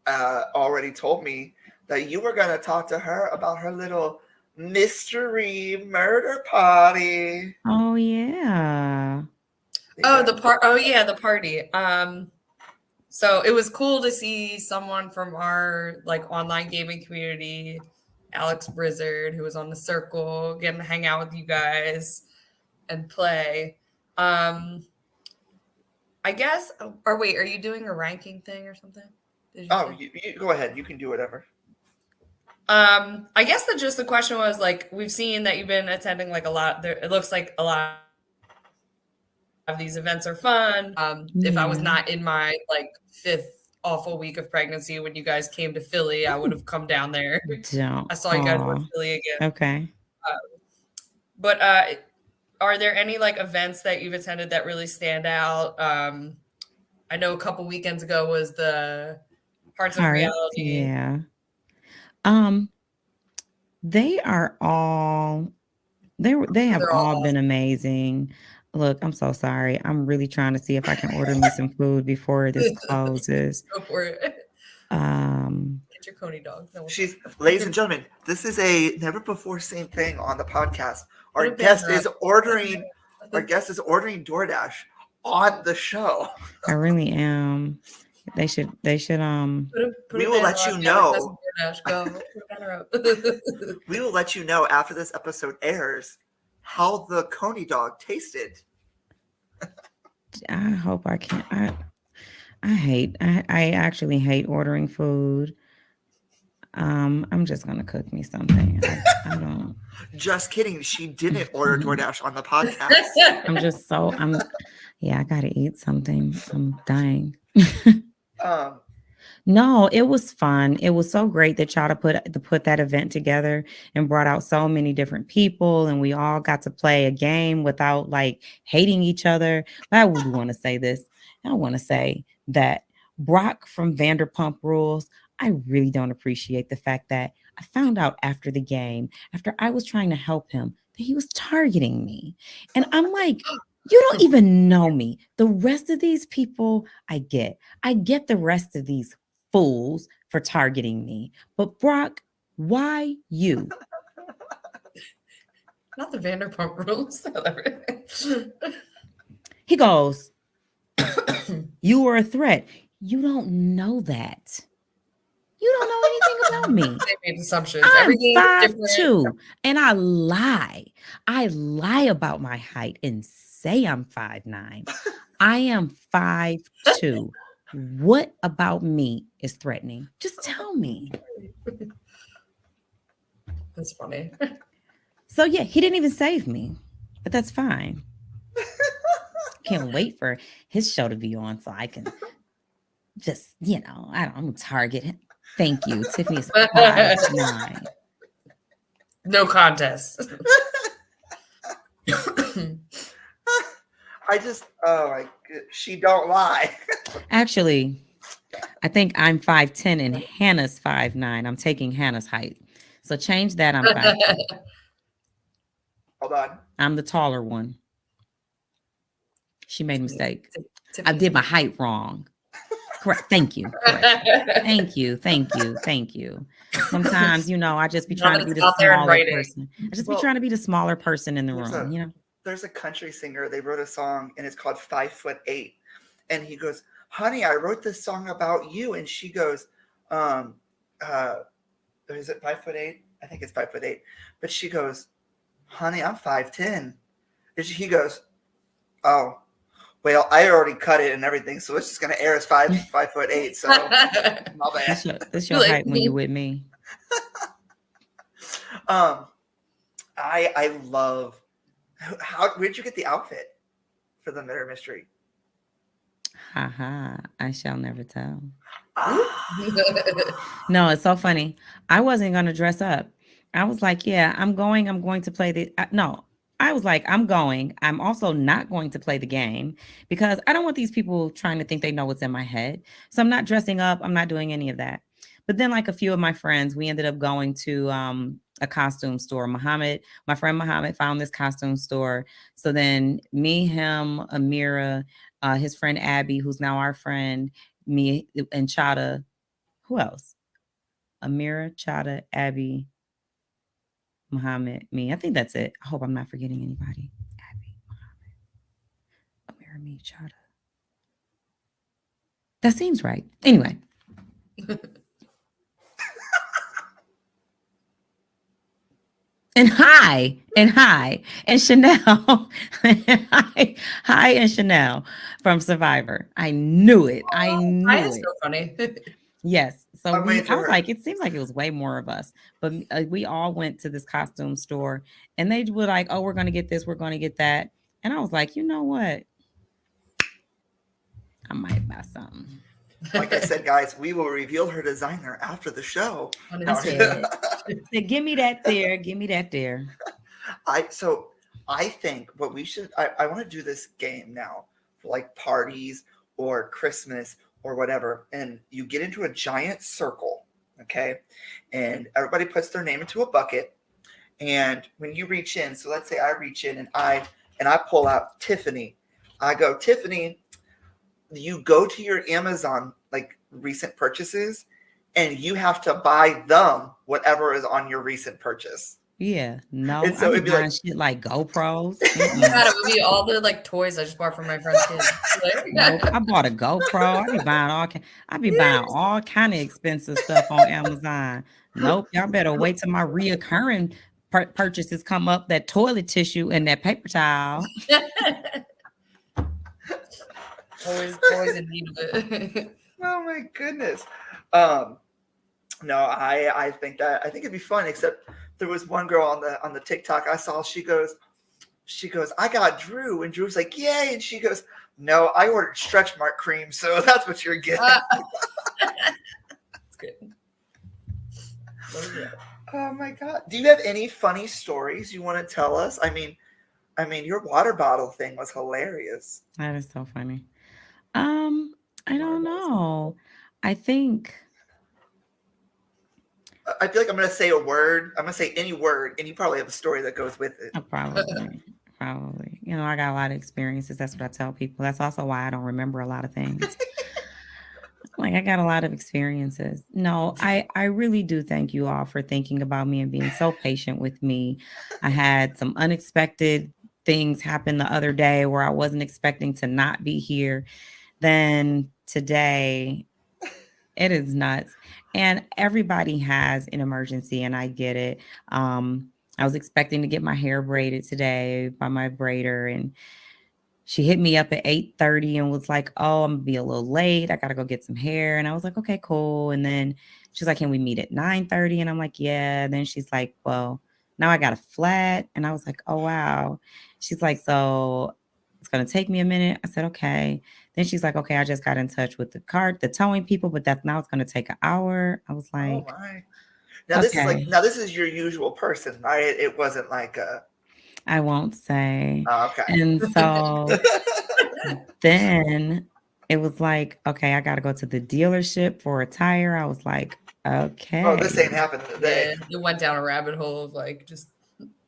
Speaker 2: already told me that you were going to talk to her about her little mystery murder party.
Speaker 7: Oh yeah.
Speaker 3: The party. So it was cool to see someone from our like online gaming community, Alex Blizzard, who was on the circle, getting to hang out with you guys and play. I guess. Or wait, are you doing a ranking thing or something?
Speaker 2: You go ahead. You can do whatever.
Speaker 3: I guess the question was like, we've seen that you've been attending like a lot. It looks like a lot of these events are fun. If I was not in my like 5th awful week of pregnancy when you guys came to Philly, I would have come down there. I saw you guys in Philly again.
Speaker 7: Okay.
Speaker 3: But are there any like events that you've attended that really stand out? I know a couple weekends ago was the Hearts of Reality.
Speaker 7: Yeah. They are all they have all been amazing. Look, I'm so sorry. I'm really trying to see if I can order me some food before this closes.
Speaker 3: Go for it. Get your coney dog.
Speaker 2: Ladies and gentlemen, this is a never before seen thing on the podcast. Our guest is ordering DoorDash on the show.
Speaker 7: I really am. They should
Speaker 2: we will let you know. We will let you know after this episode airs how the coney dog tasted.
Speaker 7: I hope I can. I actually hate ordering food. I'm just gonna cook me something. I don't.
Speaker 2: Just kidding. She didn't order DoorDash on the podcast.
Speaker 7: I gotta eat something. I'm dying. No, it was fun. It was so great that y'all to put that event together and brought out so many different people, and we all got to play a game without like hating each other. But I would want to say this. I want to say that Brock from Vanderpump Rules, I really don't appreciate the fact that I found out after the game, after I was trying to help him, that he was targeting me. And I'm like, you don't even know me. The rest of these people, I get. I get the rest of these fools for targeting me. But Brock, why you?
Speaker 3: Not the Vanderpump Rules.
Speaker 7: He goes, you were a threat. You don't know that. You don't know anything about me.
Speaker 3: They made assumptions.
Speaker 7: I'm
Speaker 3: Every game is
Speaker 7: 5'2", and I lie. I lie about my height and say I'm 5'9". I am 5'2". What about me is threatening? Just tell me.
Speaker 3: That's funny.
Speaker 7: So yeah, he didn't even save me, but that's fine. Can't wait for his show to be on so I can just, I'm target him. Thank you. Tiffany's 5'9".
Speaker 3: No contest.
Speaker 2: She don't lie.
Speaker 7: Actually, I think I'm 5'10" and Hannah's 5'9". I'm taking Hannah's height. So change that. I'm 5'10".
Speaker 2: Hold on.
Speaker 7: I'm the taller one. She made a mistake. I did my height wrong. Correct. Thank you. Correct. Thank you. Sometimes, I just be trying to be the smaller person. I just be trying to be the smaller person in the room,
Speaker 2: There's a country singer. They wrote a song and it's called 5'8". And he goes, honey, I wrote this song about you. And she goes, is it 5'8"? I think it's 5'8". But she goes, honey, I'm 5'10". And he goes, oh, well, I already cut it and everything, so it's just gonna air as 5'8". So my bad.
Speaker 7: That's your height when you're with me.
Speaker 2: I love where'd you get the outfit for the murder mystery?
Speaker 7: Haha, I shall never tell. No, it's so funny. I wasn't gonna dress up. I was like, yeah, I'm going to play the I was like, I'm going. I'm also not going to play the game because I don't want these people trying to think they know what's in my head. So I'm not dressing up. I'm not doing any of that. But then like a few of my friends, we ended up going to a costume store. My friend Muhammad found this costume store. So then me, him, Amira, his friend Abby, who's now our friend, me and Chada. Who else? Amira, Chada, Abby, Muhammad, me. I think that's it. I hope I'm not forgetting anybody. Abby, Muhammad, Amira, me, Chada. That seems right. Anyway. And hi, and Chanel. Hi, and Chanel from Survivor. I knew it. I knew
Speaker 3: Hi
Speaker 7: it.
Speaker 3: is so funny.
Speaker 7: Yes. So I was like, it seems like it was way more of us, but we all went to this costume store and they were like, oh, we're going to get this. We're going to get that. And I was like, you know what? I might buy something.
Speaker 2: Like I said, guys, we will reveal her designer after the show.
Speaker 7: Give me that there. Give me that there.
Speaker 2: I think what we should, I want to do this game now for like parties or Christmas or whatever. And you get into a giant circle, okay? And everybody puts their name into a bucket. And when you reach in, so let's say I reach in and I pull out Tiffany. I go, Tiffany, you go to your Amazon like recent purchases and you have to buy them whatever is on your recent purchase.
Speaker 7: Yeah, no.
Speaker 2: And so it'd be
Speaker 7: buying
Speaker 2: like
Speaker 7: shit like GoPros.
Speaker 3: God, it would be all the like toys I just bought from my friend's kids.
Speaker 7: Nope, I bought a GoPro. I be buying all kind of expensive stuff on Amazon. Nope, y'all better wait till my reoccurring purchases come up. That toilet tissue and that paper towel.
Speaker 3: always in need of it.
Speaker 2: Oh my goodness. No, I think it'd be fun, except there was one girl on the TikTok I saw, she goes, I got Drew, and Drew's like, yay, and she goes, no, I ordered stretch mark cream, so that's what you're getting.
Speaker 3: Okay. Love that.
Speaker 2: Oh my god. Do you have any funny stories you want to tell us? I mean, your water bottle thing was hilarious.
Speaker 7: That is so funny. I don't know. I think
Speaker 2: I feel like I'm gonna say a word. I'm gonna say any word, and you probably have a story that goes with it.
Speaker 7: probably. You know, I got a lot of experiences. That's what I tell people. That's also why I don't remember a lot of things. Like I got a lot of experiences. No, I really do thank you all for thinking about me and being so patient with me. I had some unexpected things happen the other day where I wasn't expecting to not be here. Then today, it is nuts. And everybody has an emergency, and I get it. I was expecting to get my hair braided today by my braider, and she hit me up at 8:30 and was like, "Oh, I'm gonna be a little late. I gotta go get some hair." And I was like, "Okay, cool." And then she's like, "Can we meet at 9:30?" And I'm like, "Yeah." And then she's like, "Well, now I got a flat." And I was like, "Oh, wow." She's like, "So it's gonna take me a minute." I said, "Okay." Then she's like, "Okay, I just got in touch with the towing people, but that's now it's gonna take an hour." I was
Speaker 2: Oh
Speaker 7: like,
Speaker 2: my. Now this is
Speaker 7: "Okay."
Speaker 2: this is your usual person, right? It wasn't like a.
Speaker 7: I won't say.
Speaker 2: Oh, okay.
Speaker 7: And so then it was like, okay, I got to go to the dealership for a tire. I was like, okay.
Speaker 2: Oh, this ain't happening today.
Speaker 3: Yeah, it went down a rabbit hole of like just.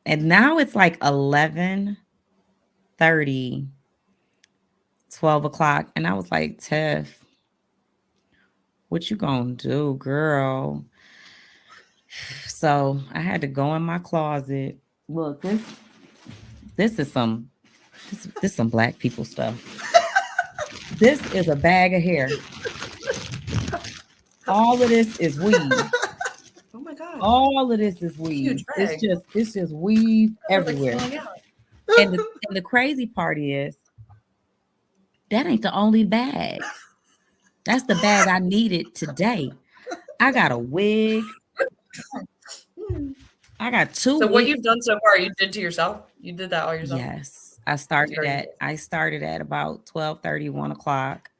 Speaker 7: And now it's like 11:30, 12 o'clock. And I was like, Tiff, what you gonna do, girl? So I had to go in my closet. Look, this is some black people stuff. This is a bag of hair. All of this is weave.
Speaker 3: Oh my god!
Speaker 7: All of this is weave. It's just weave everywhere. And the crazy part is that ain't the only bag. That's the bag I needed today. I got a wig. I got 2
Speaker 3: So
Speaker 7: wigs.
Speaker 3: what you've done so far, you did to yourself? You did that all yourself?
Speaker 7: Yes. I started at about 12:30, 1 o'clock.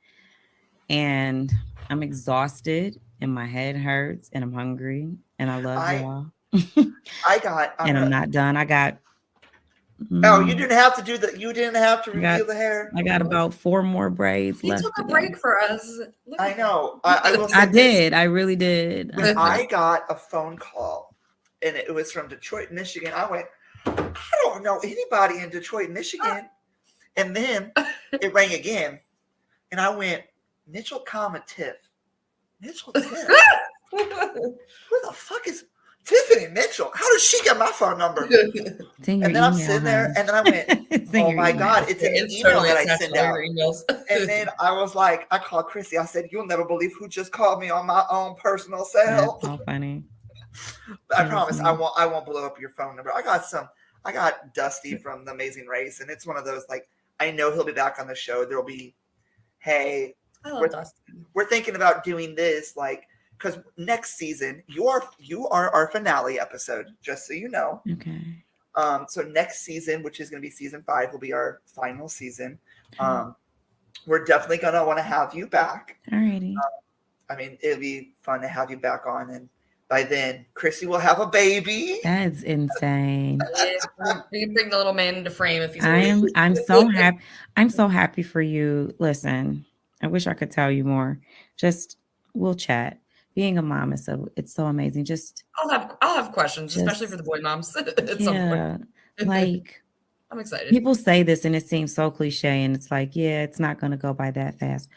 Speaker 7: And I'm exhausted and my head hurts and I'm hungry and I love y'all. And I'm not done. I got.
Speaker 2: Oh, you didn't have to do that. You didn't have to reveal the hair.
Speaker 7: I got about 4 more braids left.
Speaker 3: You took a break for us.
Speaker 2: I know. I will say
Speaker 7: I did. I really did.
Speaker 2: I got a phone call, and it was from Detroit, Michigan. I went, I don't know anybody in Detroit, Michigan. And then it rang again, and I went, Mitchell, Tiff. Mitchell Tiff. Who the fuck is Tiffany Mitchell? How does she get my phone number? And then I'm sitting there, and then I went, oh my God, it's an email that I send out. And then I was like, I called Chrissy. I said, you'll never believe who just called me on my own personal cell.
Speaker 7: That's so funny.
Speaker 2: I promise I won't blow up your phone number. I got Dusty from The Amazing Race, and it's one of those, like, I know he'll be back on the show. There'll be, hey, we're thinking about doing this, like, because next season you are our finale episode, just so you know.
Speaker 7: Okay.
Speaker 2: So next season, which is going to be season 5, will be our final season. We're definitely going to want to have you back.
Speaker 7: Alrighty.
Speaker 2: I mean, it'll be fun to have you back on, and by then, Chrissy will have a baby.
Speaker 7: That's insane.
Speaker 3: We can bring the little man into frame if he's.
Speaker 7: I'm so happy. I'm so happy for you. Listen, I wish I could tell you more. Just we'll chat. Being a mom is it's so amazing. Just
Speaker 3: I'll have questions, especially for the boy moms at some point.
Speaker 7: Like
Speaker 3: I'm excited.
Speaker 7: People say this and it seems so cliche, and it's like, yeah, it's not gonna go by that fast.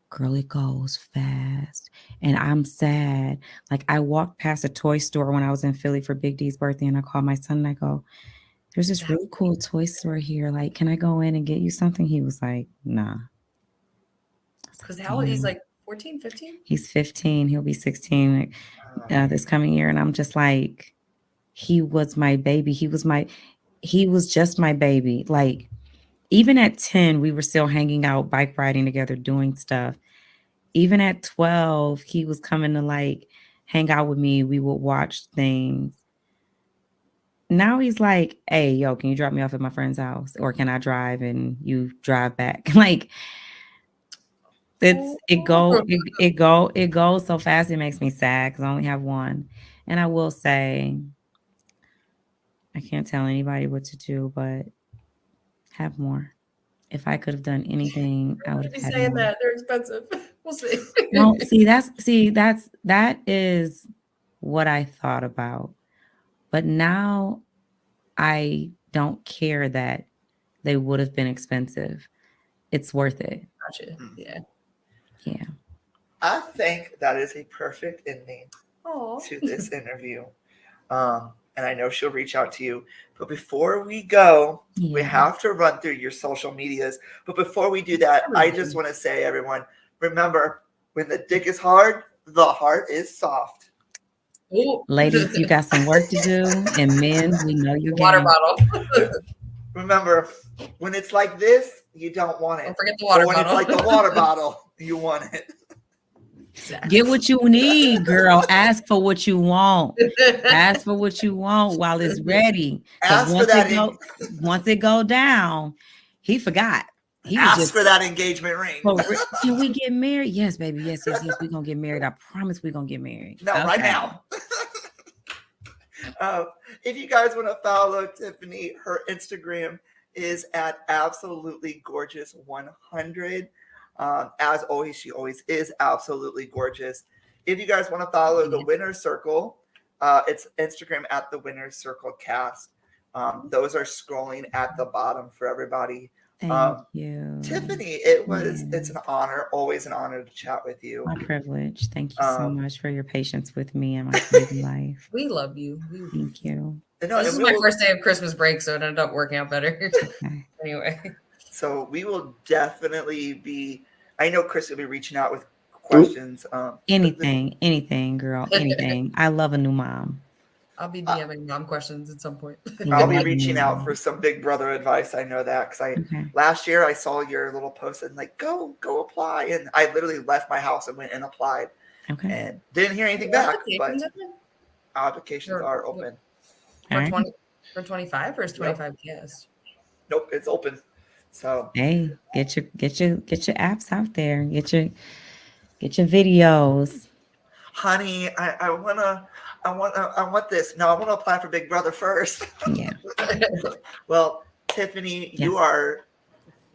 Speaker 7: Girl, it goes fast. And I'm sad. Like I walked past a toy store when I was in Philly for Big D's birthday, and I called my son and I go, there's this really cool toy store here. Like, can I go in and get you something? He was like, nah.
Speaker 3: Because how old? He's like 14, 15?
Speaker 7: He's 15. He'll be 16 this coming year. And I'm just like, he was my baby. He was just my baby. Like, even at 10, we were still hanging out, bike riding together, doing stuff. Even at 12, he was coming to like hang out with me. We would watch things. Now he's like, hey, yo, can you drop me off at my friend's house? Or can I drive and you drive back? Like, it goes so fast. It makes me sad because I only have one. And I will say, I can't tell anybody what to do, but have more. If I could have done anything, I would have
Speaker 3: Be
Speaker 7: had
Speaker 3: saying
Speaker 7: more.
Speaker 3: that they're expensive. We'll see.
Speaker 7: No, that is what I thought about. But now I don't care that they would have been expensive. It's worth it.
Speaker 3: Gotcha. Yeah.
Speaker 7: Yeah.
Speaker 2: I think that is a perfect ending
Speaker 3: Oh.
Speaker 2: to this interview. And I know she'll reach out to you. But before we go, we
Speaker 7: Yeah.
Speaker 2: have to run through your social medias. But before we do that, I just want to say, everyone, remember, when the dick is hard, the heart is soft.
Speaker 3: Ooh.
Speaker 7: Ladies, you got some work to do. And men, we know your
Speaker 3: Water
Speaker 7: game.
Speaker 3: bottle.
Speaker 2: Remember, when it's like this, you don't want it.
Speaker 3: Don't forget the water
Speaker 2: But when
Speaker 3: bottle.
Speaker 2: it's like the water bottle, you want it.
Speaker 7: Get what you need, girl. Ask for what you want. Ask for what you want while it's ready.
Speaker 2: Ask for that.
Speaker 7: Once it go down, he forgot. He was
Speaker 2: Ask
Speaker 7: just
Speaker 2: for that engagement ring.
Speaker 7: Can we get married? Yes, baby. Yes. We're gonna get married. I promise we're gonna get married.
Speaker 2: No,
Speaker 7: Okay.
Speaker 2: right now. If you guys want to follow Tiffany, her Instagram is at absolutely gorgeous 100. As always, she always is absolutely gorgeous. If you guys want to follow the Winner's Circle, it's Instagram at the Winner's Circle Cast. Those are scrolling at the bottom for everybody.
Speaker 7: Thank you,
Speaker 2: Tiffany. It's an honor, always an honor to chat with you.
Speaker 7: My privilege. Thank you so much for your patience with me and my crazy life.
Speaker 3: We love you.
Speaker 7: Thank you.
Speaker 3: This is my first day of Christmas break, so it ended up working out better.
Speaker 7: Okay.
Speaker 3: Anyway.
Speaker 2: So we will definitely be. I know Chris will be reaching out with questions.
Speaker 7: Anything, girl. Anything. I love a new mom.
Speaker 3: I'll be DMing mom questions at some point.
Speaker 2: I'll be reaching out for some Big Brother advice. I know that because last year I saw your little post and like go apply, and I literally left my house and went and applied.
Speaker 7: Okay.
Speaker 2: And didn't hear anything back. But applications are open.
Speaker 3: For 25 or is 25 yes?
Speaker 2: Nope, it's open. So
Speaker 7: hey, get your apps out there. Get your videos.
Speaker 2: Honey, I want this. No, I want to apply for Big Brother first.
Speaker 7: Yeah.
Speaker 2: Well, Tiffany,
Speaker 7: Yes.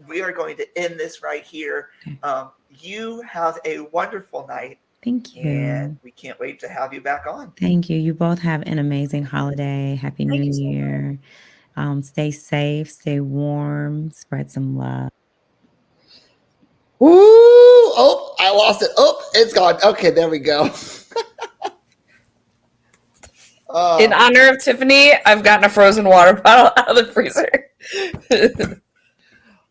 Speaker 2: we are going to end this right here.
Speaker 7: Okay.
Speaker 2: You have a wonderful night.
Speaker 7: Thank you.
Speaker 2: And we can't wait to have you back on.
Speaker 7: Thank you. You both have an amazing holiday. Happy New Year. Stay safe, stay warm, spread some love.
Speaker 2: Ooh, oh, I lost it. Oh, it's gone. Okay, there we go.
Speaker 3: In honor of Tiffany, I've gotten a frozen water bottle out of the freezer.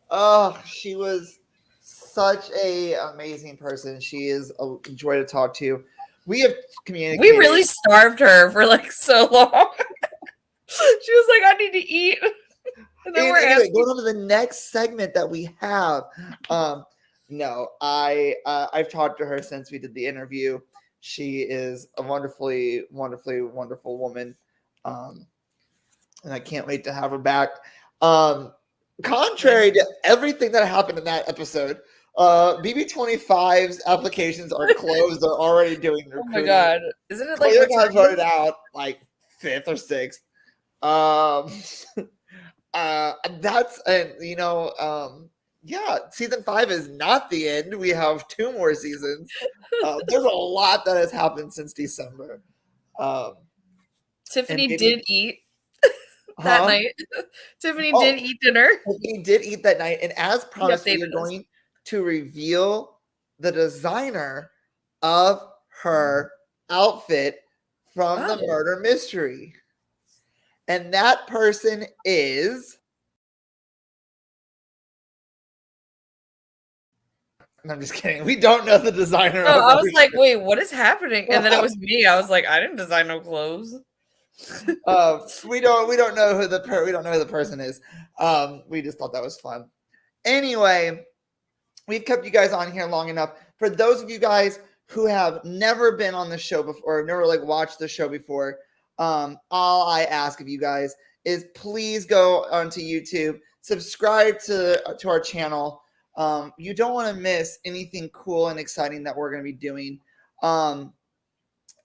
Speaker 2: Oh, she was such a amazing person. She is a joy to talk to. We have communicated.
Speaker 3: We really starved her for like so long. She was like, I need to eat. And then
Speaker 2: anyway, going on to the next segment that we have. No, I've talked to her since we did the interview. She is a wonderfully, wonderfully, wonderful woman. And I can't wait to have her back. Contrary to everything that happened in that episode, BB25's applications are closed. They're already doing recruiting.
Speaker 3: Oh my god. Isn't it like
Speaker 2: Clear got voted out like 5th or 6th. That's season 5 is not the end. We have 2 more seasons. There's a lot that has happened since December.
Speaker 3: Tiffany did eat that night. Tiffany did eat dinner.
Speaker 2: Tiffany did eat that night, and as promised, we are going to reveal the designer of her outfit from the murder mystery. And that person is. I'm just kidding. We don't know the designer.
Speaker 3: Oh, I was like, wait, what is happening? And then it was me. I was like, I didn't design no clothes.
Speaker 2: We don't know who the person is. We just thought that was fun. Anyway, we've kept you guys on here long enough. For those of you guys who have never been on the show before, or never watched the show before, all I ask of you guys is please go onto YouTube, subscribe to our channel. You don't want to miss anything cool and exciting that we're going to be doing,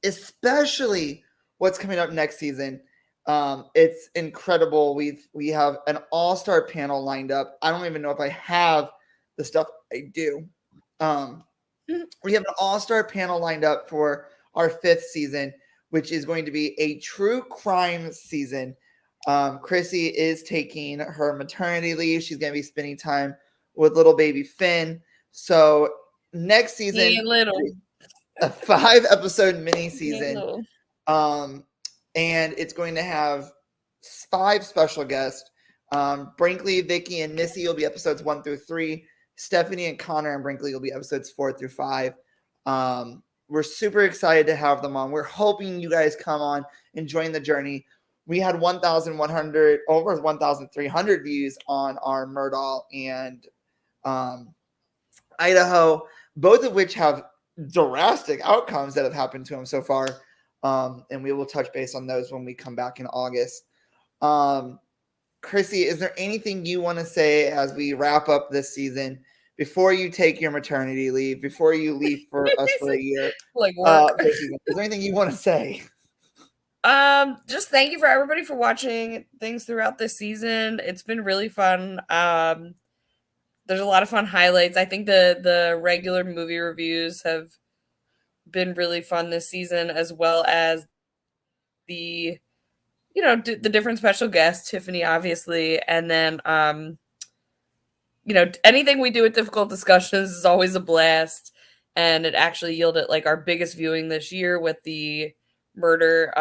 Speaker 2: especially what's coming up next season. It's incredible. We have an all-star panel lined up. I don't even know if I have the stuff I do. We have an all-star panel lined up for our 5th season, which is going to be a true crime season. Chrissy is taking her maternity leave. She's going to be spending time with little baby Finn. So next season, a 5-episode mini season. And it's going to have 5 special guests. Brinkley, Vicky, and Missy will be episodes 1 through 3. Stephanie and Connor and Brinkley will be episodes 4 through 5. We're super excited to have them on. We're hoping you guys come on and join the journey. We had over 1,300 views on our Murdahl and Idaho, both of which have drastic outcomes that have happened to them so far. And we will touch base on those when we come back in August. Chrissy, is there anything you want to say as we wrap up this season before you take your maternity leave, before you leave for us for a year?
Speaker 3: Like work.
Speaker 2: Is there anything you want to say?
Speaker 3: Just thank you for everybody for watching things throughout this season. It's been really fun. There's a lot of fun highlights. I think the regular movie reviews have been really fun this season, as well as the different special guests, Tiffany, obviously, and then anything we do with Difficult Discussions is always a blast, and it actually yielded like our biggest viewing this year with the murder,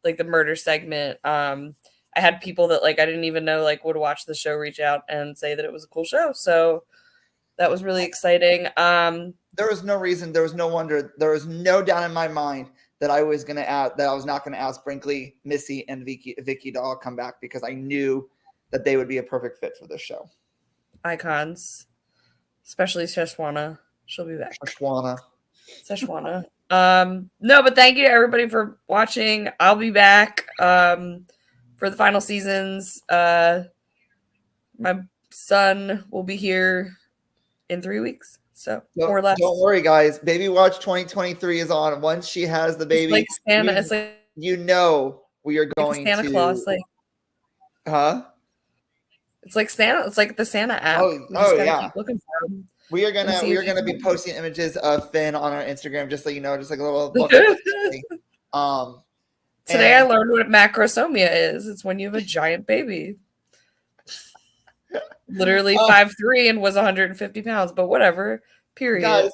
Speaker 3: the murder segment. I had people that like I didn't even know like would watch the show reach out and say that it was a cool show, so that was really exciting.
Speaker 2: There was no reason, there was no wonder, there was no doubt in my mind that I was not going to ask Brinkley, Missy, and Vicky to all come back, because I knew that they would be a perfect fit for this show.
Speaker 3: Icons, especially Szechuana. She'll be back. Szechuana. No, but thank you to everybody for watching. I'll be back for the final seasons. My son will be here in 3 weeks. So or less.
Speaker 2: Don't worry, guys. Baby Watch 2023 is on. Once she has the baby,
Speaker 3: it's like Santa.
Speaker 2: We are going
Speaker 3: Santa
Speaker 2: to
Speaker 3: Claus, like,
Speaker 2: huh?
Speaker 3: It's like Santa. It's like the Santa app.
Speaker 2: Oh yeah.
Speaker 3: Keep looking for them.
Speaker 2: We are gonna be posting images of Finn on our Instagram, just so you know, just like a little.
Speaker 3: Today I learned what macrosomia is. It's when you have a giant baby. Literally 5'3" and was 150 pounds, but whatever. Period.
Speaker 2: Guys,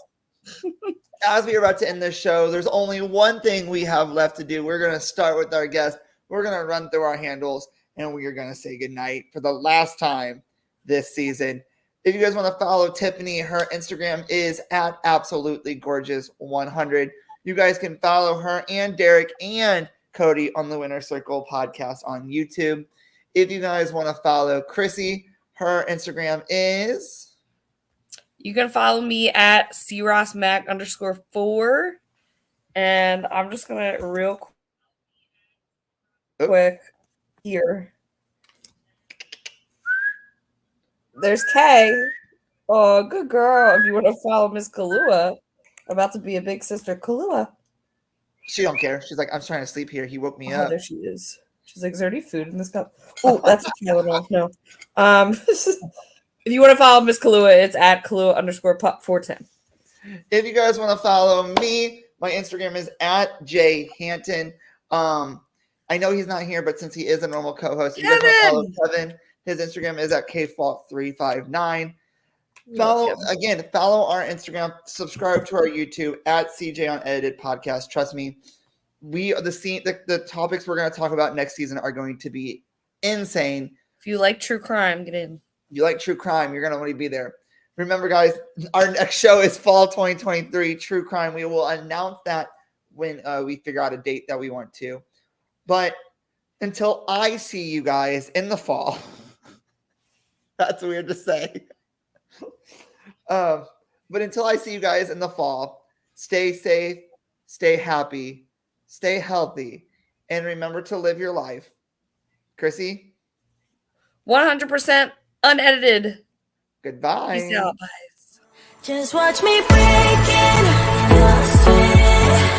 Speaker 2: as we are about to end this show, there's only one thing we have left to do. We're going to start with our guest. We're going to run through our handles, and we are going to say goodnight for the last time this season. If you guys want to follow Tiffany, her Instagram is at absolutelygorgeous100. You guys can follow her and Derek and Cody on the Winner Circle podcast on YouTube. If you guys want to follow Chrissy, her Instagram is...
Speaker 3: You can follow me at CRossMac_4. And I'm just going to real quick here. There's Kay. Oh, good girl. If you want to follow Miss Kalua, about to be a big sister. Kalua.
Speaker 2: She don't care. She's like, I'm trying to sleep here. He woke me up.
Speaker 3: There she is. She's like, is there any food in this cup? Oh, that's a Tylenol. No. If you want to follow Miss Kalua, it's at Kalua_410.
Speaker 2: If you guys want to follow me, my Instagram is at jhanton. I know he's not here, but since he is a normal co-host, you guys want to follow Kevin. His Instagram is at kfault359. Follow our Instagram. Subscribe to our YouTube at CJ Unedited Podcast. Trust me, the topics we're going to talk about next season are going to be insane.
Speaker 3: If you like true crime, get in.
Speaker 2: If you like true crime, you're going to want to be there. Remember, guys, our next show is fall 2023, True Crime. We will announce that when we figure out a date that we want to. But until I see you guys in the fall, that's weird to say. But until I see you guys in the fall, stay safe, stay happy, stay healthy, and remember to live your life. Chrissy?
Speaker 3: 100% unedited.
Speaker 2: Goodbye.
Speaker 3: Peace out, guys.
Speaker 1: Just watch me breaking your sweat.